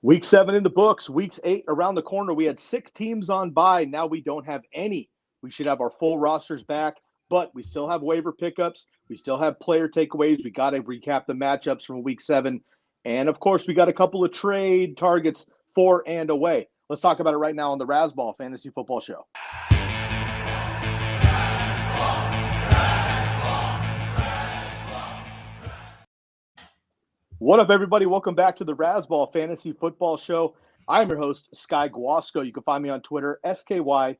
Week 7 in the books, weeks 8 around the corner. We had 6 teams on bye. Now we don't have any. We should have our full rosters back, but we still have waiver pickups. We still have player takeaways. We got to recap the matchups from week 7. And of course, we got a couple of trade targets for and away. Let's talk about it right now on the Razzball Fantasy Football Show. What up, everybody? Welcome back to the Razzball Fantasy Football Show. I'm your host, Sky Guasco. You can find me on Twitter, SkyGuasco.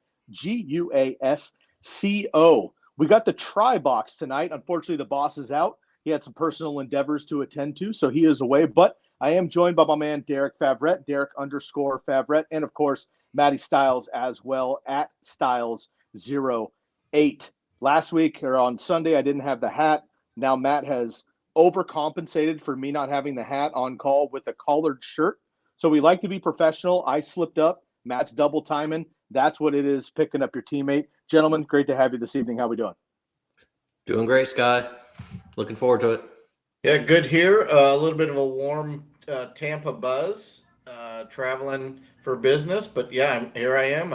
We got the try box tonight. Unfortunately, the boss is out. He had some personal endeavors to attend to, so he is away. But I am joined by my man, Derek Favret, Derek_Favret, and, of course, Matty Styles as well, at Styles08. Last week, or on Sunday, I didn't have the hat. Now Matt has overcompensated for me not having the hat on call with a collared shirt. So we like to be professional. I slipped up. Matt's double timing. That's what it is, picking up your teammate. Gentlemen, great to have you this evening. How we doing? Doing great, Sky. Looking forward to it. Yeah, good here. A little bit of a warm Tampa buzz, traveling for business. But yeah, here I am.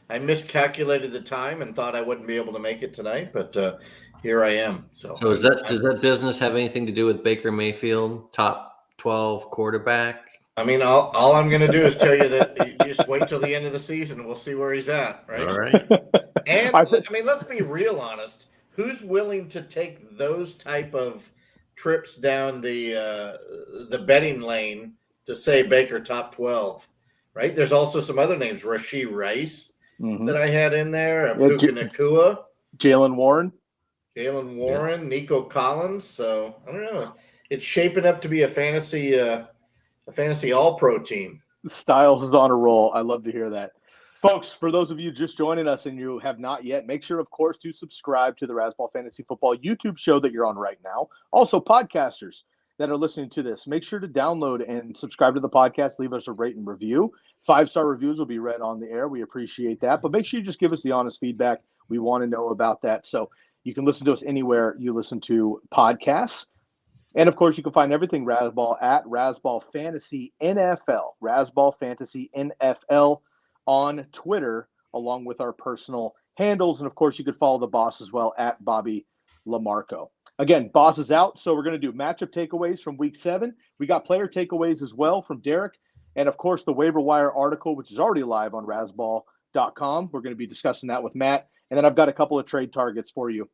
I miscalculated the time and thought I wouldn't be able to make it tonight, but here I am. So does that business have anything to do with Baker Mayfield, top 12 quarterback? I mean, all I'm going to do is tell you that you just wait till the end of the season and we'll see where he's at, right? All right. And, I mean, let's be real honest. Who's willing to take those type of trips down the betting lane to say Baker top 12, right? There's also some other names, Rasheed Rice that I had in there, Puka Nacua. Jalen Warren, Nico Collins. So, I don't know. It's shaping up to be a fantasy all-pro team. Styles is on a roll. I love to hear that. Folks, for those of you just joining us and you have not yet, make sure, of course, to subscribe to the Razzball Fantasy Football YouTube show that you're on right now. Also, podcasters that are listening to this, make sure to download and subscribe to the podcast. Leave us a rate and review. 5-star reviews will be read on the air. We appreciate that. But make sure you just give us the honest feedback. We want to know about that. So you can listen to us anywhere you listen to podcasts. And, of course, you can find everything Razzball at Razzball Fantasy NFL, Razzball Fantasy NFL on Twitter, along with our personal handles. And, of course, you could follow the boss as well at Bobby Lamarco. Again, boss is out, so we're going to do matchup takeaways from week 7. We got player takeaways as well from Derek. And, of course, the waiver wire article, which is already live on Razzball.com. We're going to be discussing that with Matt. And then I've got a couple of trade targets for you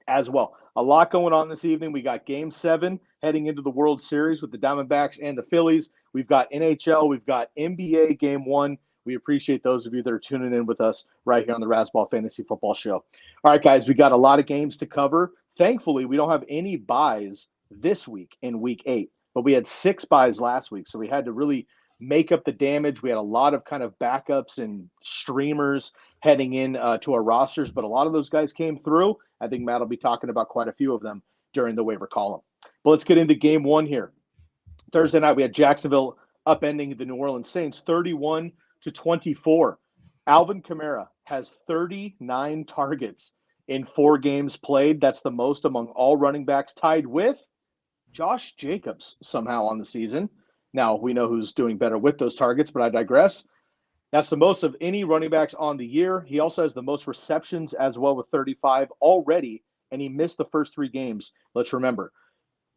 as well. A lot going on this evening. We got Game 7 heading into the World Series with the Diamondbacks and the Phillies. We've got NHL. We've got NBA Game 1. We appreciate those of you that are tuning in with us right here on the Razzball Fantasy Football Show. All right, guys, we got a lot of games to cover. Thankfully, we don't have any buys this week in Week 8, but we had 6 buys last week, so we had to really make up the damage. We had a lot of kind of backups and streamers heading in to our rosters, but a lot of those guys came through. I think Matt will be talking about quite a few of them during the waiver column. But let's get into Game 1 here. Thursday night, we had Jacksonville upending the New Orleans Saints 31-24. Alvin Kamara has 39 targets in 4 games played. That's the most among all running backs, tied with Josh Jacobs somehow on the season. Now, we know who's doing better with those targets, but I digress. That's the most of any running backs on the year. He also has the most receptions as well with 35 already, and he missed the first 3 games, let's remember.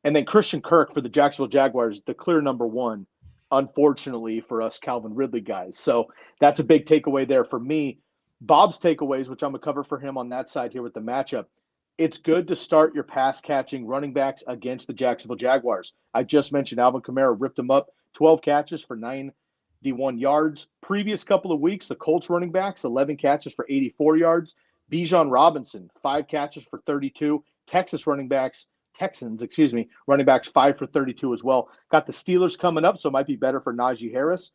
And then Christian Kirk for the Jacksonville Jaguars, the clear number 1, unfortunately for us Calvin Ridley guys. So that's a big takeaway there for me. Bob's takeaways, which I'm going to cover for him on that side here with the matchup. It's good to start your pass-catching running backs against the Jacksonville Jaguars. I just mentioned Alvin Kamara ripped him up, 12 catches for 91 yards. Previous couple of weeks, the Colts running backs, 11 catches for 84 yards. Bijan Robinson, 5 catches for 32. Texans, running backs, 5 for 32 as well. Got the Steelers coming up, so it might be better for Najee Harris.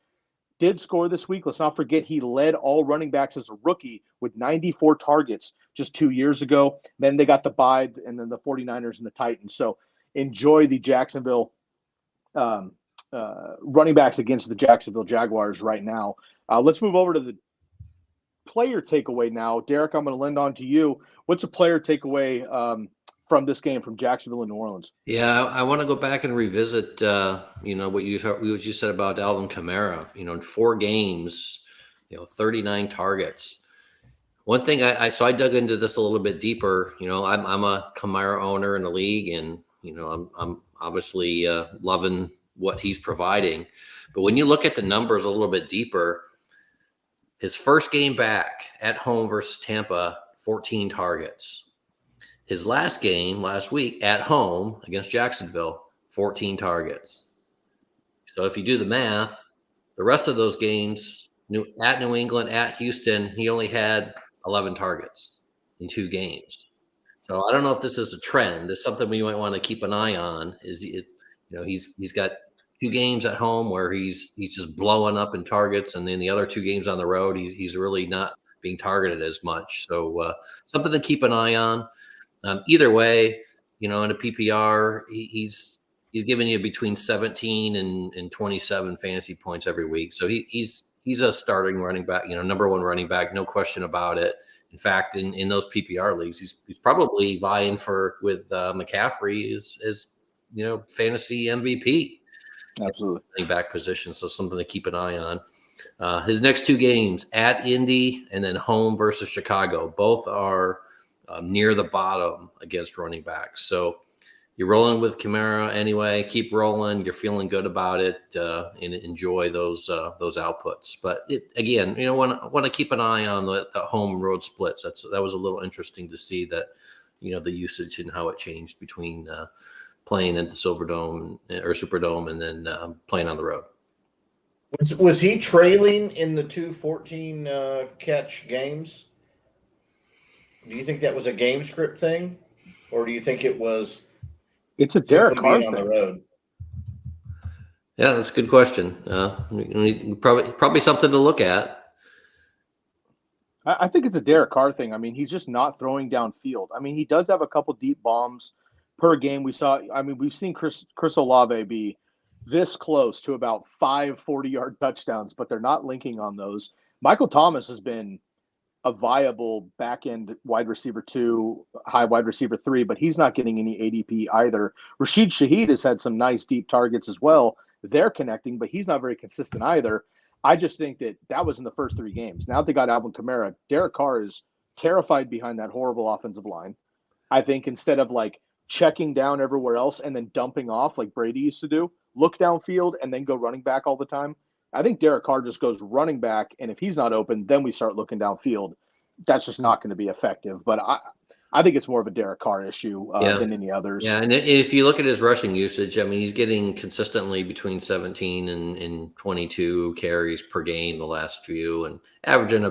Did score this week. Let's not forget he led all running backs as a rookie with 94 targets just 2 years ago. Then they got the bye, and then the 49ers and the Titans. So enjoy the Jacksonville running backs against the Jacksonville Jaguars right now. Let's move over to the player takeaway now. Derek, I'm going to lend on to you. What's a player takeaway from this game from Jacksonville and New Orleans. Yeah, I want to go back and revisit, what you said about Alvin Kamara. In 4 games, 39 targets. One thing I dug into this a little bit deeper. I'm a Kamara owner in the league, and I'm obviously loving what he's providing. But when you look at the numbers a little bit deeper, his first game back at home versus Tampa, 14 targets. His last game last week at home against Jacksonville, 14 targets. So if you do the math, the rest of those games, at New England, at Houston, he only had 11 targets in 2 games. So I don't know if this is a trend. It's something we might want to keep an eye on. He's got 2 games at home where he's just blowing up in targets, and then the other 2 games on the road, he's really not being targeted as much. So something to keep an eye on. Either way, in a PPR, he's giving you between 17 and 27 fantasy points every week. So he's a starting running back, number 1 running back, no question about it. In fact, in those PPR leagues, he's probably vying with McCaffrey as fantasy MVP. Absolutely. Running back position, so something to keep an eye on. His next 2 games, at Indy and then home versus Chicago, both are near the bottom against running backs. So you're rolling with Kamara anyway. Keep rolling. You're feeling good about it, and enjoy those outputs. But again, want to keep an eye on the home road splits. That was a little interesting to see that, the usage and how it changed between playing at the Silverdome or Superdome and then playing on the road. Was he trailing in the 2 14 catch games? Do you think that was a game script thing, or do you think it was? It's a Derek Carr on the road. Yeah, that's a good question. Probably something to look at. I think it's a Derek Carr thing. I mean, he's just not throwing downfield. I mean, he does have a couple deep bombs per game. We've seen Chris Olave be this close to about 5 40-yard touchdowns, but they're not linking on those. Michael Thomas has been a viable back-end wide receiver 2, high wide receiver 3, but he's not getting any ADP either. Rashid Shaheed has had some nice deep targets as well. They're connecting, but he's not very consistent either. I just think that was in the first 3 games. Now they got Alvin Kamara. Derek Carr is terrified behind that horrible offensive line. I think instead of checking down everywhere else and then dumping off like Brady used to do, look downfield and then go running back all the time. I think Derek Carr just goes running back, and if he's not open, then we start looking downfield. That's just not going to be effective. But I think it's more of a Derek Carr issue than any others. Yeah, and if you look at his rushing usage, I mean, he's getting consistently between 17 and 22 carries per game the last few, and averaging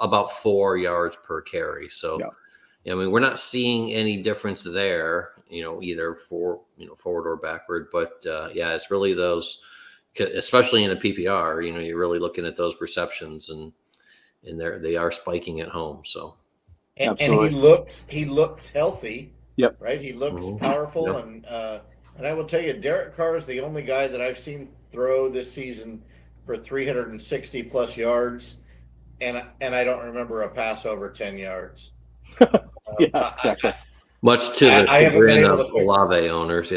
about 4 yards per carry. So, I mean, we're not seeing any difference there, either forward or backward. But it's really those. Especially in a PPR, you're really looking at those receptions, and they are spiking at home. So, and he looks healthy. Yep. Right. He looks powerful, yep. And I will tell you, Derek Carr is the only guy that I've seen throw this season for 360 plus yards, and I don't remember a pass over 10 yards. Exactly. Much to the chagrin of Olave owners,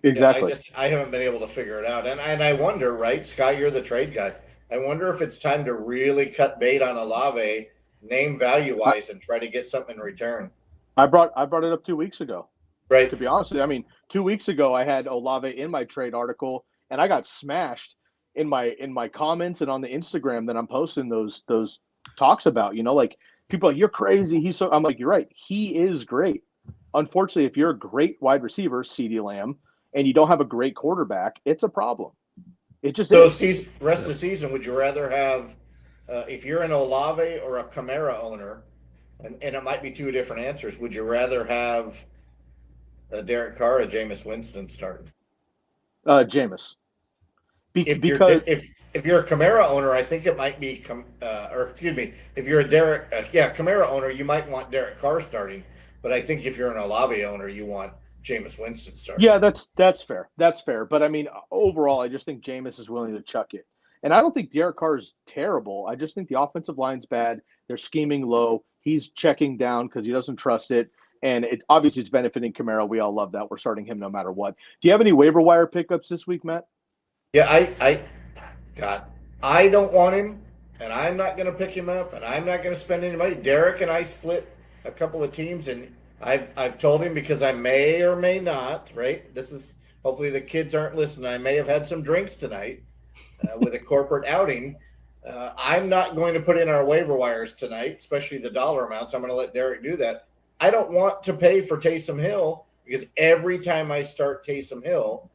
exactly. I haven't been able to figure it out, and I wonder, right, Sky, you're the trade guy. I wonder if it's time to really cut bait on Olave, name value wise, and try to get something in return. I brought it up 2 weeks ago. Right. To be honest with you, I mean, 2 weeks ago I had Olave in my trade article, and I got smashed in my comments and on the Instagram that I'm posting those talks about. People are like, you're crazy. I'm like, you're right. He is great. Unfortunately, if you're a great wide receiver, CeeDee Lamb, and you don't have a great quarterback, it's a problem. It just is. Rest of the season, would you rather have, if you're an Olave or a Kamara owner, and it might be 2 different answers, would you rather have Derek Carr or Jameis Winston starting? Jameis. If you're a Kamara owner, I think it might be, if you're a Kamara owner, you might want Derek Carr starting. But I think if you're an Olave owner, you want Jameis Winston starting. Yeah, that's fair. That's fair. But I mean, overall, I just think Jameis is willing to chuck it. And I don't think Derek Carr is terrible. I just think the offensive line's bad. They're scheming low. He's checking down because he doesn't trust it. And obviously it's benefiting Kamara. We all love that. We're starting him no matter what. Do you have any waiver wire pickups this week, Matt? Yeah, I don't want him, and I'm not going to pick him up, and I'm not going to spend any money. Derek and I split a couple of teams, and I've told him, because I may or may not, right? This is, hopefully the kids aren't listening. I may have had some drinks tonight with a corporate outing. I'm not going to put in our waiver wires tonight, especially the dollar amounts. I'm going to let Derek do that. I don't want to pay for Taysom Hill, because every time I start Taysom Hill,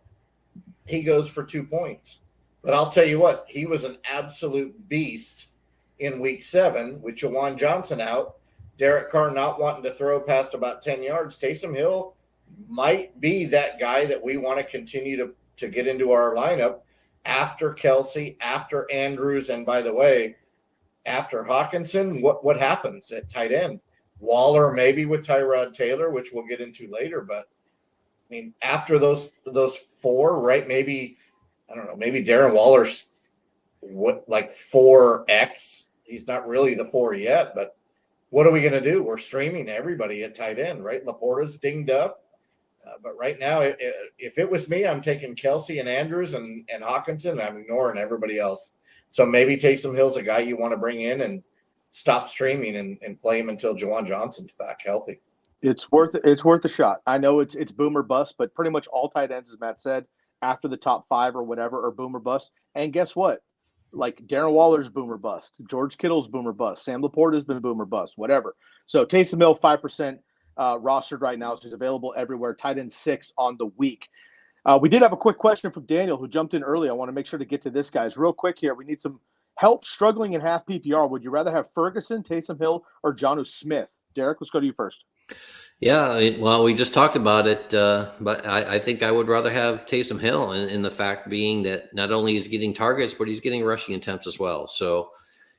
he goes for 2 points. But I'll tell you what, he was an absolute beast in week 7 with Juwan Johnson out. Derek Carr not wanting to throw past about 10 yards. Taysom Hill might be that guy that we want to continue to get into our lineup after Kelsey, after Andrews, and by the way, after Hawkinson. What happens at tight end? Waller maybe with Tyrod Taylor, which we'll get into later. But I mean, after those 4, right? Maybe, I don't know, maybe Darren Waller's like 4X. He's not really the 4 yet, but what are we going to do? We're streaming everybody at tight end, right? Laporta's dinged up. But right now, if it was me, I'm taking Kelsey and Andrews and Hawkinson, and I'm ignoring everybody else. So maybe Taysom Hill's a guy you want to bring in and stop streaming and play him until Juwan Johnson's back healthy. It's worth a shot. I know it's boom or bust, but pretty much all tight ends, as Matt said, after the top 5 or whatever, are boom or bust. And guess what? Like Darren Waller's boom or bust. George Kittle's boom or bust. Sam Laporta's been boom or bust, whatever. So Taysom Hill, 5% rostered right now. So he's available everywhere. Tight end 6 on the week. We did have a quick question from Daniel, who jumped in early. I want to make sure to get to this, guys. Real quick here. We need some help struggling in half PPR. Would you rather have Ferguson, Taysom Hill, or Jonnu Smith? Derek, let's go to you first. Yeah, well, we just talked about it, but I think I would rather have Taysom Hill, in the fact being that not only is he getting targets, but he's getting rushing attempts as well. So,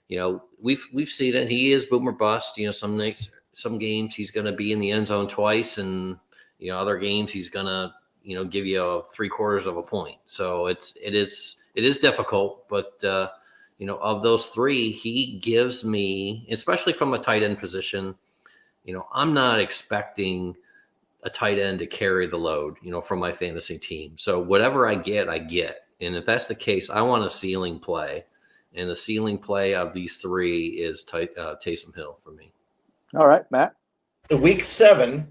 we've seen it. He is boom or bust. Some nights, some games he's going to be in the end zone twice, and other games he's going to give you 3/4 of a point. So it is difficult, but of those 3, he gives me, especially from a tight end position. I'm not expecting a tight end to carry the load, from my fantasy team. So whatever I get. And if that's the case, I want a ceiling play. And the ceiling play of these 3 is Taysom Hill for me. All right, Matt. Week 7,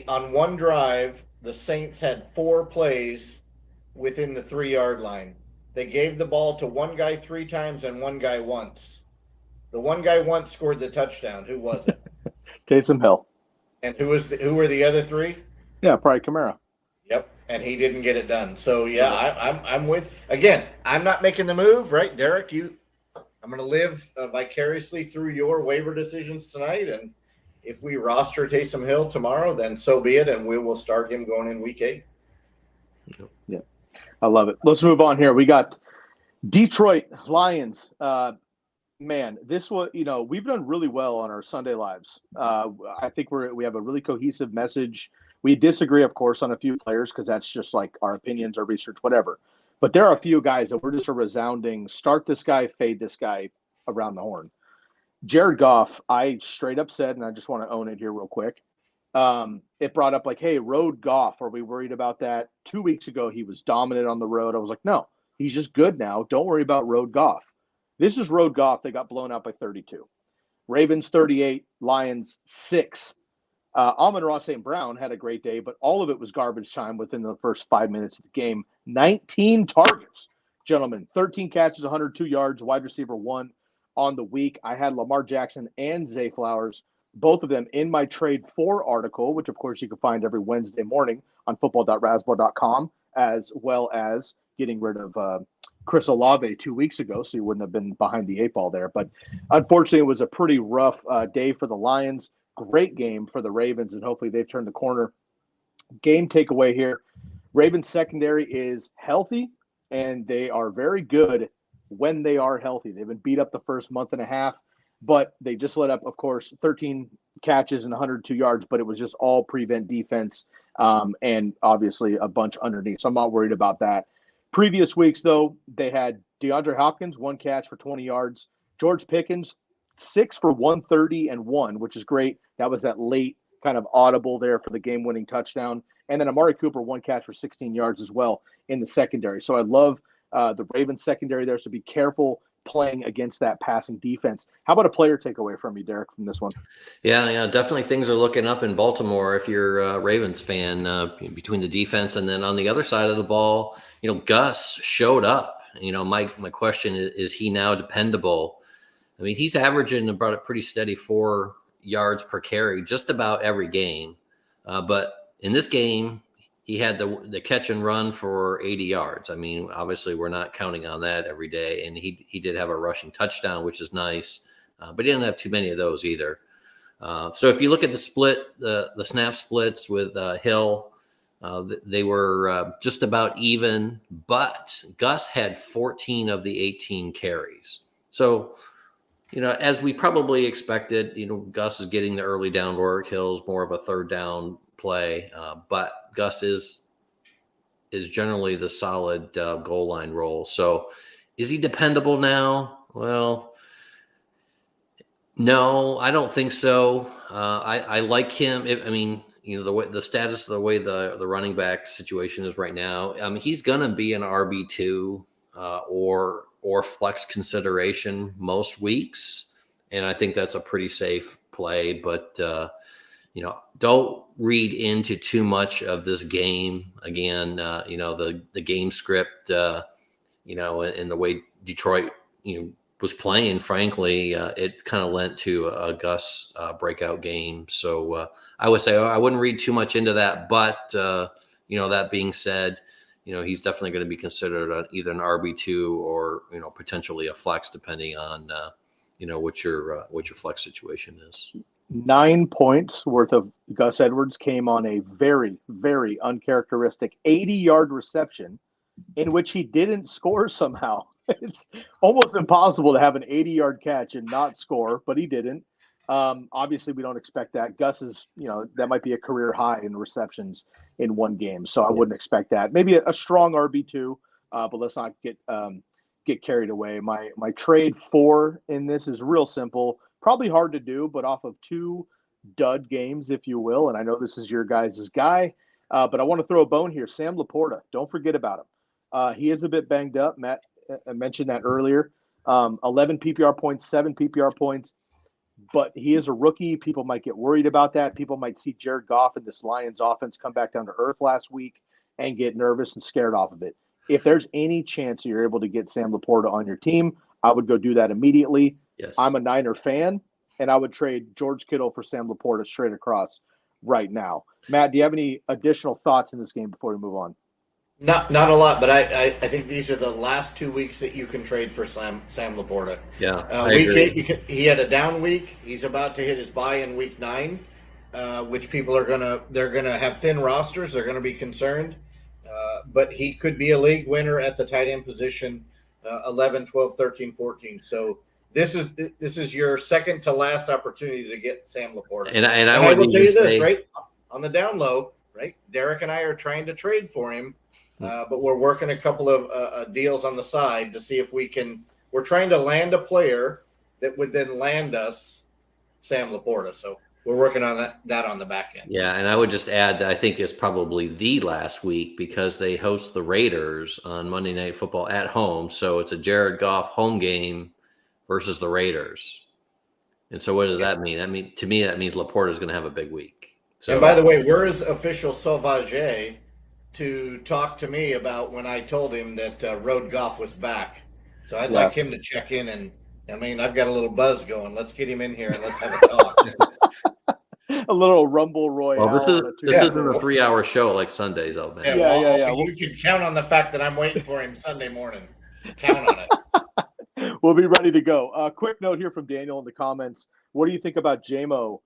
on one drive, the Saints had 4 plays within the 3-yard line. They gave the ball to one guy 3 times and one guy once. The one guy once scored the touchdown. Who was it? Taysom Hill. And who were the other 3? Yeah, probably Kamara. Yep, and he didn't get it done. So yeah, I'm with. Again, I'm not making the move, right, Derek? I'm going to live vicariously through your waiver decisions tonight, and if we roster Taysom Hill tomorrow, then so be it, and we will start him going in week 8. Yeah, I love it. Let's move on here. We got Detroit Lions. Man, this was, we've done really well on our Sunday lives. I think we have a really cohesive message. We disagree, of course, on a few players because that's just like our opinions, our research, whatever. But there are a few guys that we're just a resounding start this guy, fade this guy around the horn. Jared Goff, I straight up said, and I just want to own it here real quick. It brought up like, hey, road Goff. Are we worried about that? 2 weeks ago, he was dominant on the road. I was like, no, he's just good now. Don't worry about road Goff. This is road Goff. They got blown out by 32. Ravens 38, Lions 6. Amon-Ra St. Brown had a great day, but all of it was garbage time within the first 5 minutes of the game. 19 targets, gentlemen. 13 catches, 102 yards, wide receiver 1 on the week. I had Lamar Jackson and Zay Flowers, both of them in my Trade 4 article, which, of course, you can find every Wednesday morning on football.razzball.com, as well as getting rid of Chris Olave 2 weeks ago, so you wouldn't have been behind the 8 ball there. But unfortunately, it was a pretty rough day for the Lions. Great game for the Ravens, and hopefully they've turned the corner. Game takeaway here. Ravens secondary is healthy, and they are very good when they are healthy. They've been beat up the first month and a half, but they just let up, of course, 13 catches and 102 yards, but it was just all prevent defense and obviously a bunch underneath. So I'm not worried about that. Previous weeks, though, they had DeAndre Hopkins, 1 catch for 20 yards. George Pickens, 6 for 130 and 1, which is great. That was that late kind of audible there for the game-winning touchdown. And then Amari Cooper, 1 catch for 16 yards as well in the secondary. So I love the Ravens secondary there, so be careful playing against that passing defense. How about a player takeaway from you, Derek, from this one? Yeah, definitely things are looking up in Baltimore if you're a Ravens fan, between the defense and then on the other side of the ball, Gus showed up. My question is he now dependable? I mean, he's averaging about a pretty steady 4 yards per carry just about every game. But in this game, he had the catch and run for 80 yards. I mean, obviously we're not counting on that every day. And he did have a rushing touchdown, which is nice. But he didn't have too many of those either. So if you look at the split, the snap splits with Hill, they were just about even. But Gus had 14 of the 18 carries. So, as we probably expected, Gus is getting the early down work. Hill's more of a third down play, but Gus is generally the solid goal line role. So is he dependable now? Well, no, I don't think so. I like him. The status of the way the running back situation is right now. I mean, he's going to be an RB2 or flex consideration most weeks. And I think that's a pretty safe play, but don't read into too much of this game. Again, the game script, and the way Detroit, was playing, frankly, it kind of lent to a Gus breakout game. So I would say I wouldn't read too much into that. But, that being said, he's definitely going to be considered either an RB2 or, potentially a flex, depending on, what your flex situation is. 9 points worth of Gus Edwards came on a very, very uncharacteristic 80-yard reception in which he didn't score somehow. It's almost impossible to have an 80-yard catch and not score, but he didn't. Obviously, we don't expect that. Gus is, that might be a career high in receptions in one game, so I wouldn't expect that. Maybe a strong RB2, but let's not get carried away. My trade 4 in this is real simple. Probably hard to do, but off of 2 dud games, if you will. And I know this is your guys' guy, but I want to throw a bone here. Sam Laporta, don't forget about him. He is a bit banged up. Matt mentioned that earlier. 11 PPR points, 7 PPR points, but he is a rookie. People might get worried about that. People might see Jared Goff and this Lions offense come back down to earth last week and get nervous and scared off of it. If there's any chance you're able to get Sam Laporta on your team, I would go do that immediately. Yes. I'm a Niner fan, and I would trade George Kittle for Sam Laporta straight across right now. Matt, do you have any additional thoughts in this game before we move on? Not a lot, but I think these are the last 2 weeks that you can trade for Sam Laporta. Yeah, week 8, he had a down week. He's about to hit his bye in week 9, which people are gonna have thin rosters. They're gonna be concerned, but he could be a league winner at the tight end position, 11, 12, 13, 14. So this is your second to last opportunity to get Sam Laporta. And I will would tell you this, say, right on the down low, right? Derek and I are trying to trade for him. But we're working a couple of deals on the side to see if we can. We're trying to land a player that would then land us Sam Laporta. So we're working on that on the back end. Yeah, and I would just add that I think it's probably the last week because they host the Raiders on Monday Night Football at home. So it's a Jared Goff home game versus the Raiders. And so what does that mean? I mean, to me, that means Laporta is going to have a big week. So, and by the way, where is official Sauvage to talk to me about when I told him that Road Goff was back? So I'd like him to check in, and I mean, I've got a little buzz going. Let's get him in here and let's have a talk. A little Rumble Royale. Well, this isn't a 3-hour show like Sundays, though, man. Yeah. You can count on the fact that I'm waiting for him Sunday morning. Count on it. We'll be ready to go. Quick note here from Daniel in the comments. What do you think about Jamison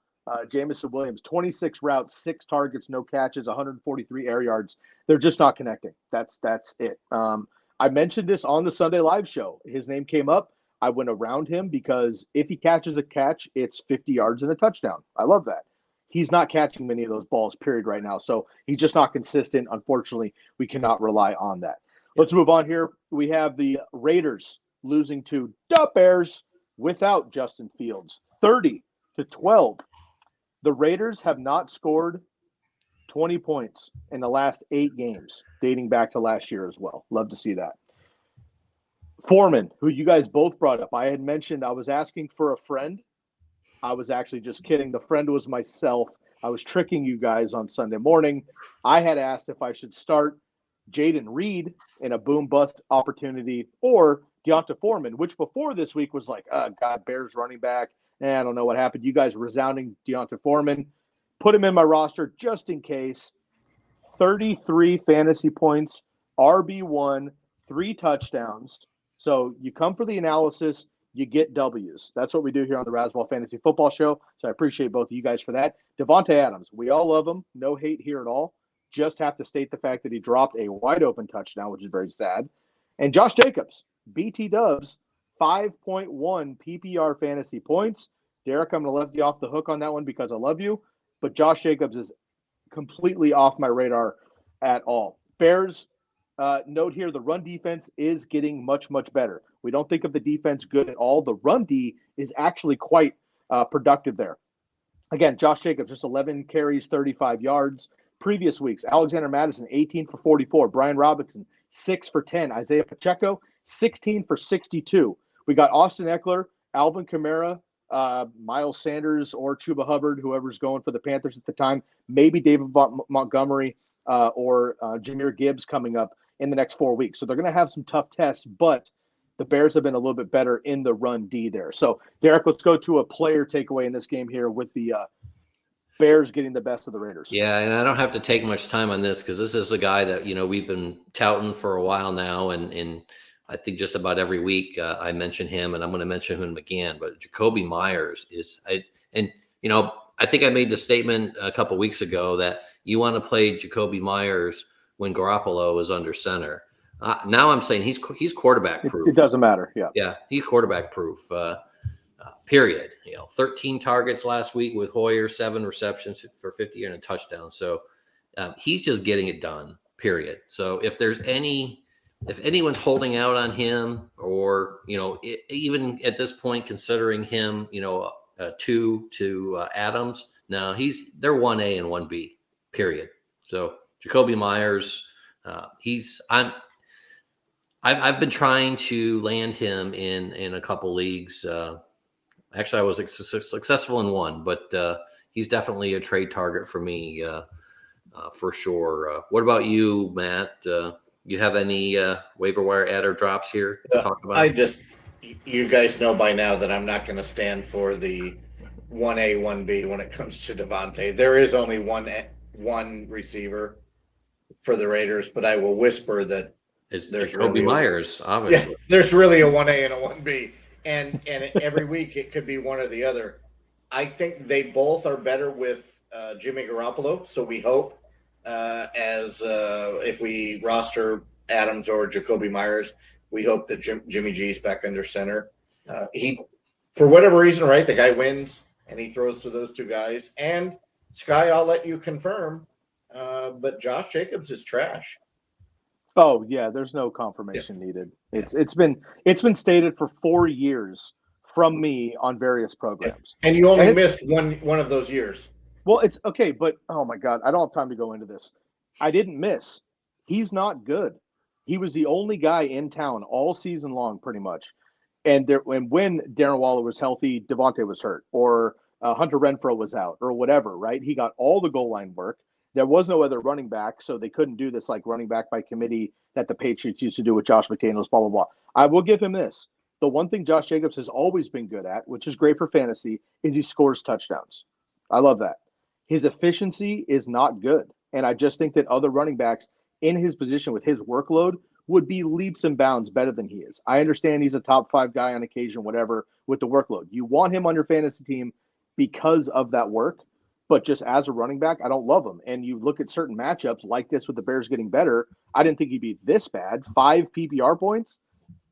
Williams? 26 routes, 6 targets, no catches, 143 air yards. They're just not connecting. That's it. I mentioned this on the Sunday live show. His name came up. I went around him because if he catches a catch, it's 50 yards and a touchdown. I love that. He's not catching many of those balls, period, right now. So he's just not consistent. Unfortunately, we cannot rely on that. Let's move on here. We have the Raiders losing to the Bears without Justin Fields, 30-12. The Raiders have not scored 20 points in the last 8 games, dating back to last year as well. Love to see that. Foreman, who you guys both brought up, I had mentioned I was asking for a friend. I was actually just kidding. The friend was myself. I was tricking you guys on Sunday morning. I had asked if I should start Jaden Reed in a boom-bust opportunity or Deonta Foreman, which before this week was like, oh, God, Bears running back. I don't know what happened. You guys resounding Deonta Foreman. Put him in my roster just in case. 33 fantasy points, RB1, 3 touchdowns. So you come for the analysis, you get W's. That's what we do here on the Razzball Fantasy Football Show. So I appreciate both of you guys for that. Devontae Adams, we all love him. No hate here at all. Just have to state the fact that he dropped a wide open touchdown, which is very sad. And Josh Jacobs, BT Dubs, 5.1 PPR fantasy points. Derek, I'm going to let you off the hook on that one because I love you. But Josh Jacobs is completely off my radar at all. Bears, note here, the run defense is getting much, much better. We don't think of the defense good at all. The run D is actually quite productive there. Again, Josh Jacobs, just 11 carries, 35 yards. Previous weeks, Alexander Madison, 18 for 44. Brian Robinson, 6 for 10. Isaiah Pacheco, 16 for 62. We got Austin Ekeler, Alvin Kamara, Miles Sanders, or Chuba Hubbard, whoever's going for the Panthers at the time. Maybe David Montgomery or Jahmyr Gibbs coming up in the next 4 weeks. So they're going to have some tough tests, but the Bears have been a little bit better in the run D there. So, Derek, let's go to a player takeaway in this game here with the Bears getting the best of the Raiders. Yeah, and I don't have to take much time on this because this is a guy that, we've been touting for a while now, and I think just about every week I mention him, and I'm going to mention him again. But Jakobi Meyers I think I made the statement a couple weeks ago that you want to play Jakobi Meyers when Garoppolo is under center. Now I'm saying he's quarterback proof. It doesn't matter. Yeah, he's quarterback proof. Period. 13 targets last week with Hoyer, 7 receptions for 50 and a touchdown. So he's just getting it done. Period. So if anyone's holding out on him, or even at this point considering him, 2 to Adams, no, they're 1A and 1B. Period. So Jakobi Meyers, I've been trying to land him in a couple leagues. Actually, I was successful in one, but he's definitely a trade target for me for sure. What about you, Matt? You have any waiver wire add or drops here to talk about? You guys know by now that I'm not going to stand for the 1A, 1B when it comes to Devontae. There is only one receiver for the Raiders, but I will whisper that there's Jakobi Meyers, obviously. Yeah, there's really a 1A and a 1B. And every week it could be one or the other. I think they both are better with Jimmy Garoppolo. So we hope if we roster Adams or Jakobi Meyers, we hope that Jimmy G's back under center. He, for whatever reason, right, the guy wins and he throws to those two guys. And Sky, I'll let you confirm, but Josh Jacobs is trash. Oh yeah, there's no confirmation needed. It's been stated for 4 years from me on various programs. And you only missed one of those years. Well, it's okay, but oh my God, I don't have time to go into this. I didn't miss. He's not good. He was the only guy in town all season long, pretty much. And when Darren Waller was healthy, Devontae was hurt, or Hunter Renfrow was out, or whatever. Right? He got all the goal line work. There was no other running back, so they couldn't do this like running back by committee that the Patriots used to do with Josh McDaniels, blah, blah, blah. I will give him this. The one thing Josh Jacobs has always been good at, which is great for fantasy, is he scores touchdowns. I love that. His efficiency is not good. And I just think that other running backs in his position with his workload would be leaps and bounds better than he is. I understand he's a top 5 guy on occasion, whatever, with the workload. You want him on your fantasy team because of that work. But just as a running back, I don't love him. And you look at certain matchups like this with the Bears getting better, I didn't think he'd be this bad. 5 PPR points,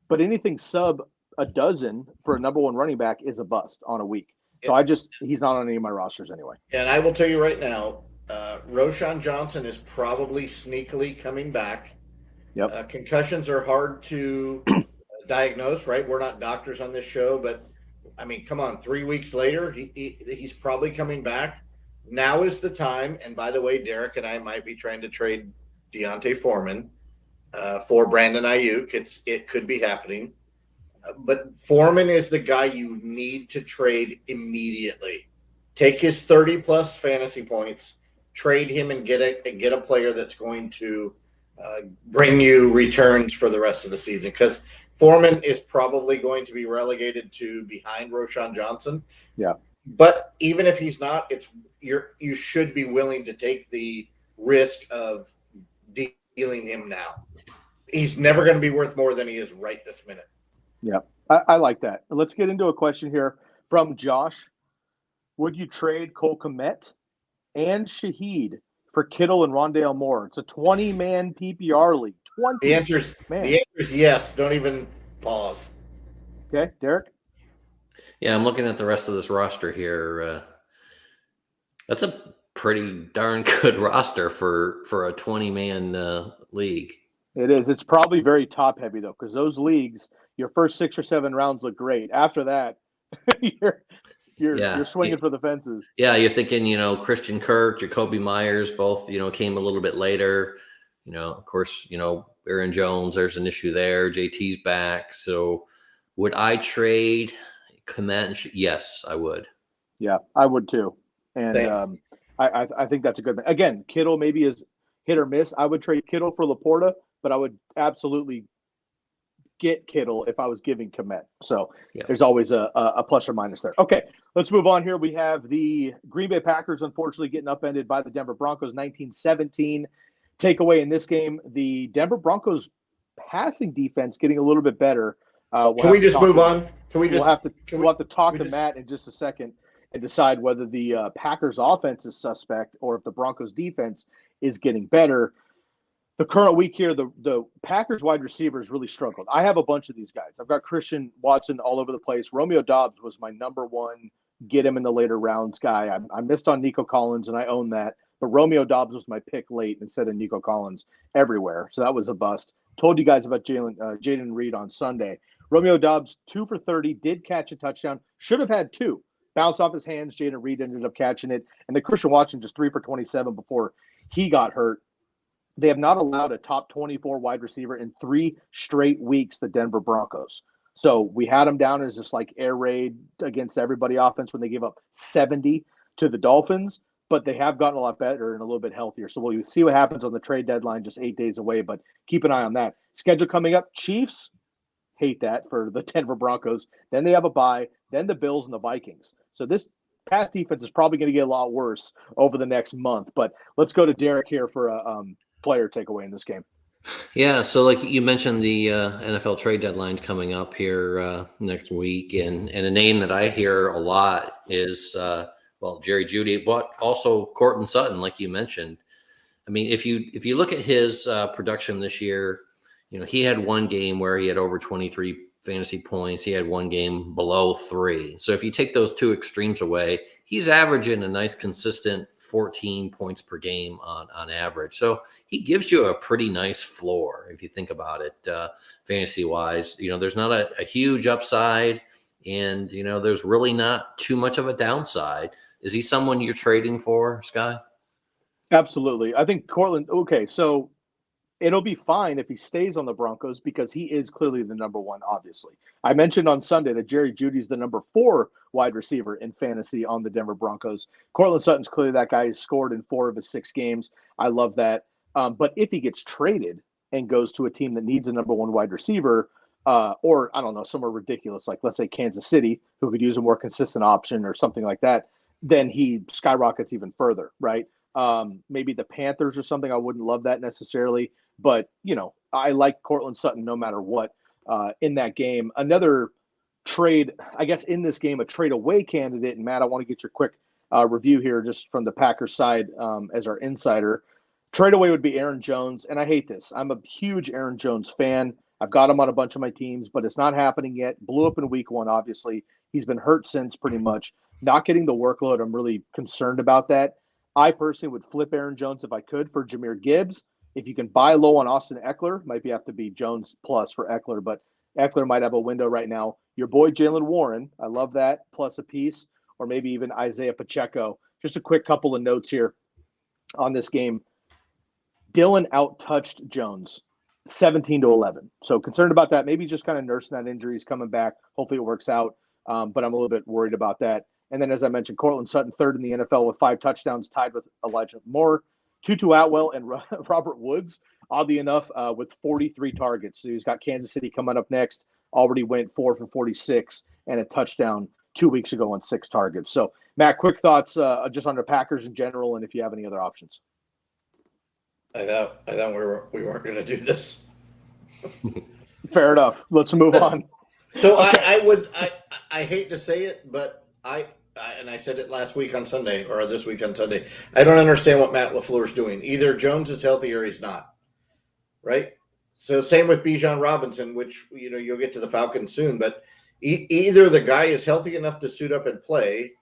but anything sub a dozen for a number one running back is a bust on a week. So he's not on any of my rosters anyway. And I will tell you right now, Roschon Johnson is probably sneakily coming back. Yep. Concussions are hard to diagnose, right? We're not doctors on this show, but I mean, come on, 3 weeks later, he's probably coming back. now is the time. And by the way, Derek and I might be trying to trade Deontay Foreman for Brandon Ayuk. It could be happening. But Foreman is the guy you need to trade immediately. Take his 30-plus fantasy points, trade him, and get a player that's going to bring you returns for the rest of the season. Because Foreman is probably going to be relegated to behind Roschon Johnson. Yeah. But even if he's not, you should be willing to take the risk of dealing him now. He's never going to be worth more than he is right this minute. Yeah, I like that. Let's get into a question here from Josh. Would you trade Cole Kmet and Shaheed for Kittle and Rondale Moore? It's a 20-man PPR league. 20. The answer is yes. Don't even pause. Okay, Derek? Yeah, I'm looking at the rest of this roster here. That's a pretty darn good roster for a 20-man league. It is. It's probably very top-heavy, though, because those leagues, your first 6 or 7 rounds look great. After that, you're swinging for the fences. Yeah, you're thinking, Christian Kirk, Jacoby Meyers, both, came a little bit later. Of course, Aaron Jones, there's an issue there. JT's back. So would I trade Kmet? Yes, I would. Yeah, I would too. And I think that's a good thing. Again, Kittle maybe is hit or miss. I would trade Kittle for Laporta, but I would absolutely get Kittle if I was giving Kmet. So There's always a plus or minus there. Okay, let's move on here. We have the Green Bay Packers, unfortunately, getting upended by the Denver Broncos, 19-17. Takeaway in this game, the Denver Broncos passing defense getting a little bit better. Can we just move on? We'll have to talk to Matt in just a second and decide whether the Packers offense is suspect or if the Broncos defense is getting better. The current week here, the Packers wide receivers really struggled. I have a bunch of these guys. I've got Christian Watson all over the place. Romeo Doubs was my number one get him in the later rounds guy. I missed on Nico Collins, and I own that. But Romeo Doubs was my pick late instead of Nico Collins everywhere. So that was a bust. Told you guys about Jaden Reed on Sunday. Romeo Doubs, 2 for 30, did catch a touchdown. Should have had 2. Bounced off his hands. Jaden Reed ended up catching it. And then Christian Watson just 3 for 27 before he got hurt. They have not allowed a top 24 wide receiver in 3 straight weeks, the Denver Broncos. So we had them down as just like air raid against everybody offense when they gave up 70 to the Dolphins, but they have gotten a lot better and a little bit healthier. So we'll see what happens on the trade deadline, just 8 days away, but keep an eye on that. Schedule coming up, Chiefs, hate that for the Denver Broncos. Then they have a bye, then the Bills and the Vikings. So this pass defense is probably going to get a lot worse over the next month, but let's go to Derek here for a player takeaway in this game. Yeah, so like you mentioned, the NFL trade deadline's coming up here next week, and a name that I hear a lot is Jerry Jeudy, but also Courtland Sutton, like you mentioned. I mean, if you look at his production this year, he had one game where he had over 23 fantasy points. He had one game below 3. So if you take those two extremes away, he's averaging a nice consistent 14 points per game on average. So he gives you a pretty nice floor if you think about it, fantasy wise. There's not a huge upside, and there's really not too much of a downside. Is he someone you're trading for, Sky? Absolutely. I think Courtland. Okay, so it'll be fine if he stays on the Broncos because he is clearly the number one, obviously. I mentioned on Sunday that Jerry Jeudy's the number 4 wide receiver in fantasy on the Denver Broncos. Courtland Sutton's clearly that guy who's scored in 4 of his 6 games. I love that. But if he gets traded and goes to a team that needs a number 1 wide receiver, or I don't know, somewhere ridiculous, like let's say Kansas City, who could use a more consistent option or something like that, then he skyrockets even further, right? Maybe the Panthers or something. I wouldn't love that necessarily. But, I like Courtland Sutton no matter what in that game. Another trade, I guess, in this game, a trade away candidate. And, Matt, I want to get your quick review here just from the Packers side as our insider. Trade away would be Aaron Jones. And I hate this. I'm a huge Aaron Jones fan. I've got him on a bunch of my teams, but it's not happening yet. Blew up in week 1, obviously. He's been hurt since pretty much. Not getting the workload. I'm really concerned about that. I personally would flip Aaron Jones if I could for Jahmyr Gibbs. If you can buy low on Austin Ekeler, might have to be Jones plus for Ekeler, but Ekeler might have a window right now. Your boy Jaylen Warren, I love that, plus a piece, or maybe even Isaiah Pacheco just a quick couple of notes here on this game. Dillon out-touched Jones 17-11. So concerned about that. Maybe just kind of nursing that injury. He's coming back. Hopefully it works out. But I'm a little bit worried about that. And then, as I mentioned, Cortland Sutton, third in the NFL with 5 touchdowns, tied with Elijah Moore. Tutu Atwell and Robert Woods, oddly enough, with 43 targets. So he's got Kansas City coming up next. Already went 4 for 46 and a touchdown 2 weeks ago on 6 targets. So, Matt, quick thoughts just on the Packers in general, and if you have any other options. I thought we weren't going to do this. Fair enough. Let's move on. So okay. I hate to say it, but I said it last week on Sunday or this week on Sunday. I don't understand what Matt LaFleur's doing. Either Jones is healthy or he's not, right? So same with Bijan Robinson, which you'll get to the Falcons soon. But either the guy is healthy enough to suit up and play,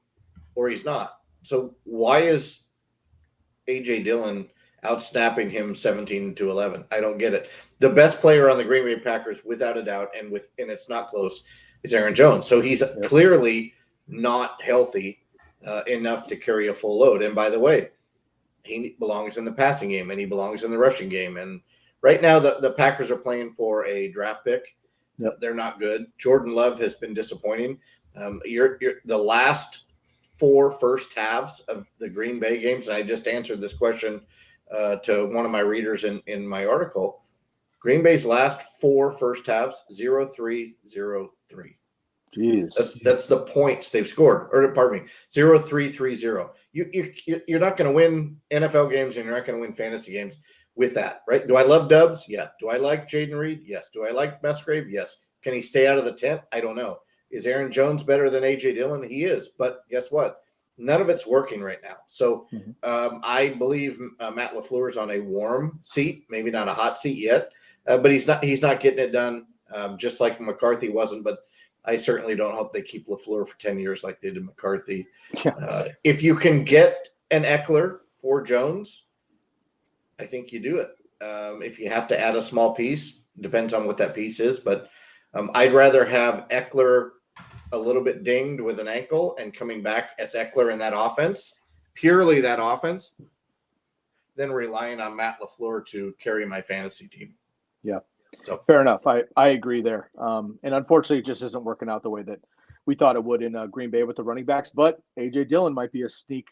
or he's not. So why is A.J. Dillon outsnapping him 17-11? I don't get it. The best player on the Green Bay Packers, without a doubt, and it's not close, is Aaron Jones. So he's clearly not healthy enough to carry a full load. And by the way, he belongs in the passing game and he belongs in the rushing game. And right now the Packers are playing for a draft pick. Yep. They're not good. Jordan Love has been disappointing. You're the last 4 first halves of the Green Bay games, and I just answered this question to one of my readers in my article. Green Bay's last 4 first halves, 0-3, 0-3. Jeez. That's the points they've scored. Or pardon me, 0-3, 3-0. You're not going to win NFL games and you're not going to win fantasy games with that, right? Do I love Dubs? Yeah. Do I like Jaden Reed? Yes. Do I like Musgrave? Yes. Can he stay out of the tent? I don't know. Is Aaron Jones better than A.J. Dillon? He is. But guess what? None of it's working right now. So I believe Matt LaFleur's on a warm seat, maybe not a hot seat yet, but he's not getting it done, just like McCarthy wasn't. But I certainly don't hope they keep LaFleur for 10 years like they did McCarthy. Yeah. If you can get an Ekeler for Jones, I think you do it. If you have to add a small piece, depends on what that piece is. But I'd rather have Ekeler a little bit dinged with an ankle and coming back as Ekeler in that offense, purely that offense, than relying on Matt LaFleur to carry my fantasy team. Yeah. So fair enough. I agree there. And unfortunately, it just isn't working out the way that we thought it would in Green Bay with the running backs. But A.J. Dillon might be a sneak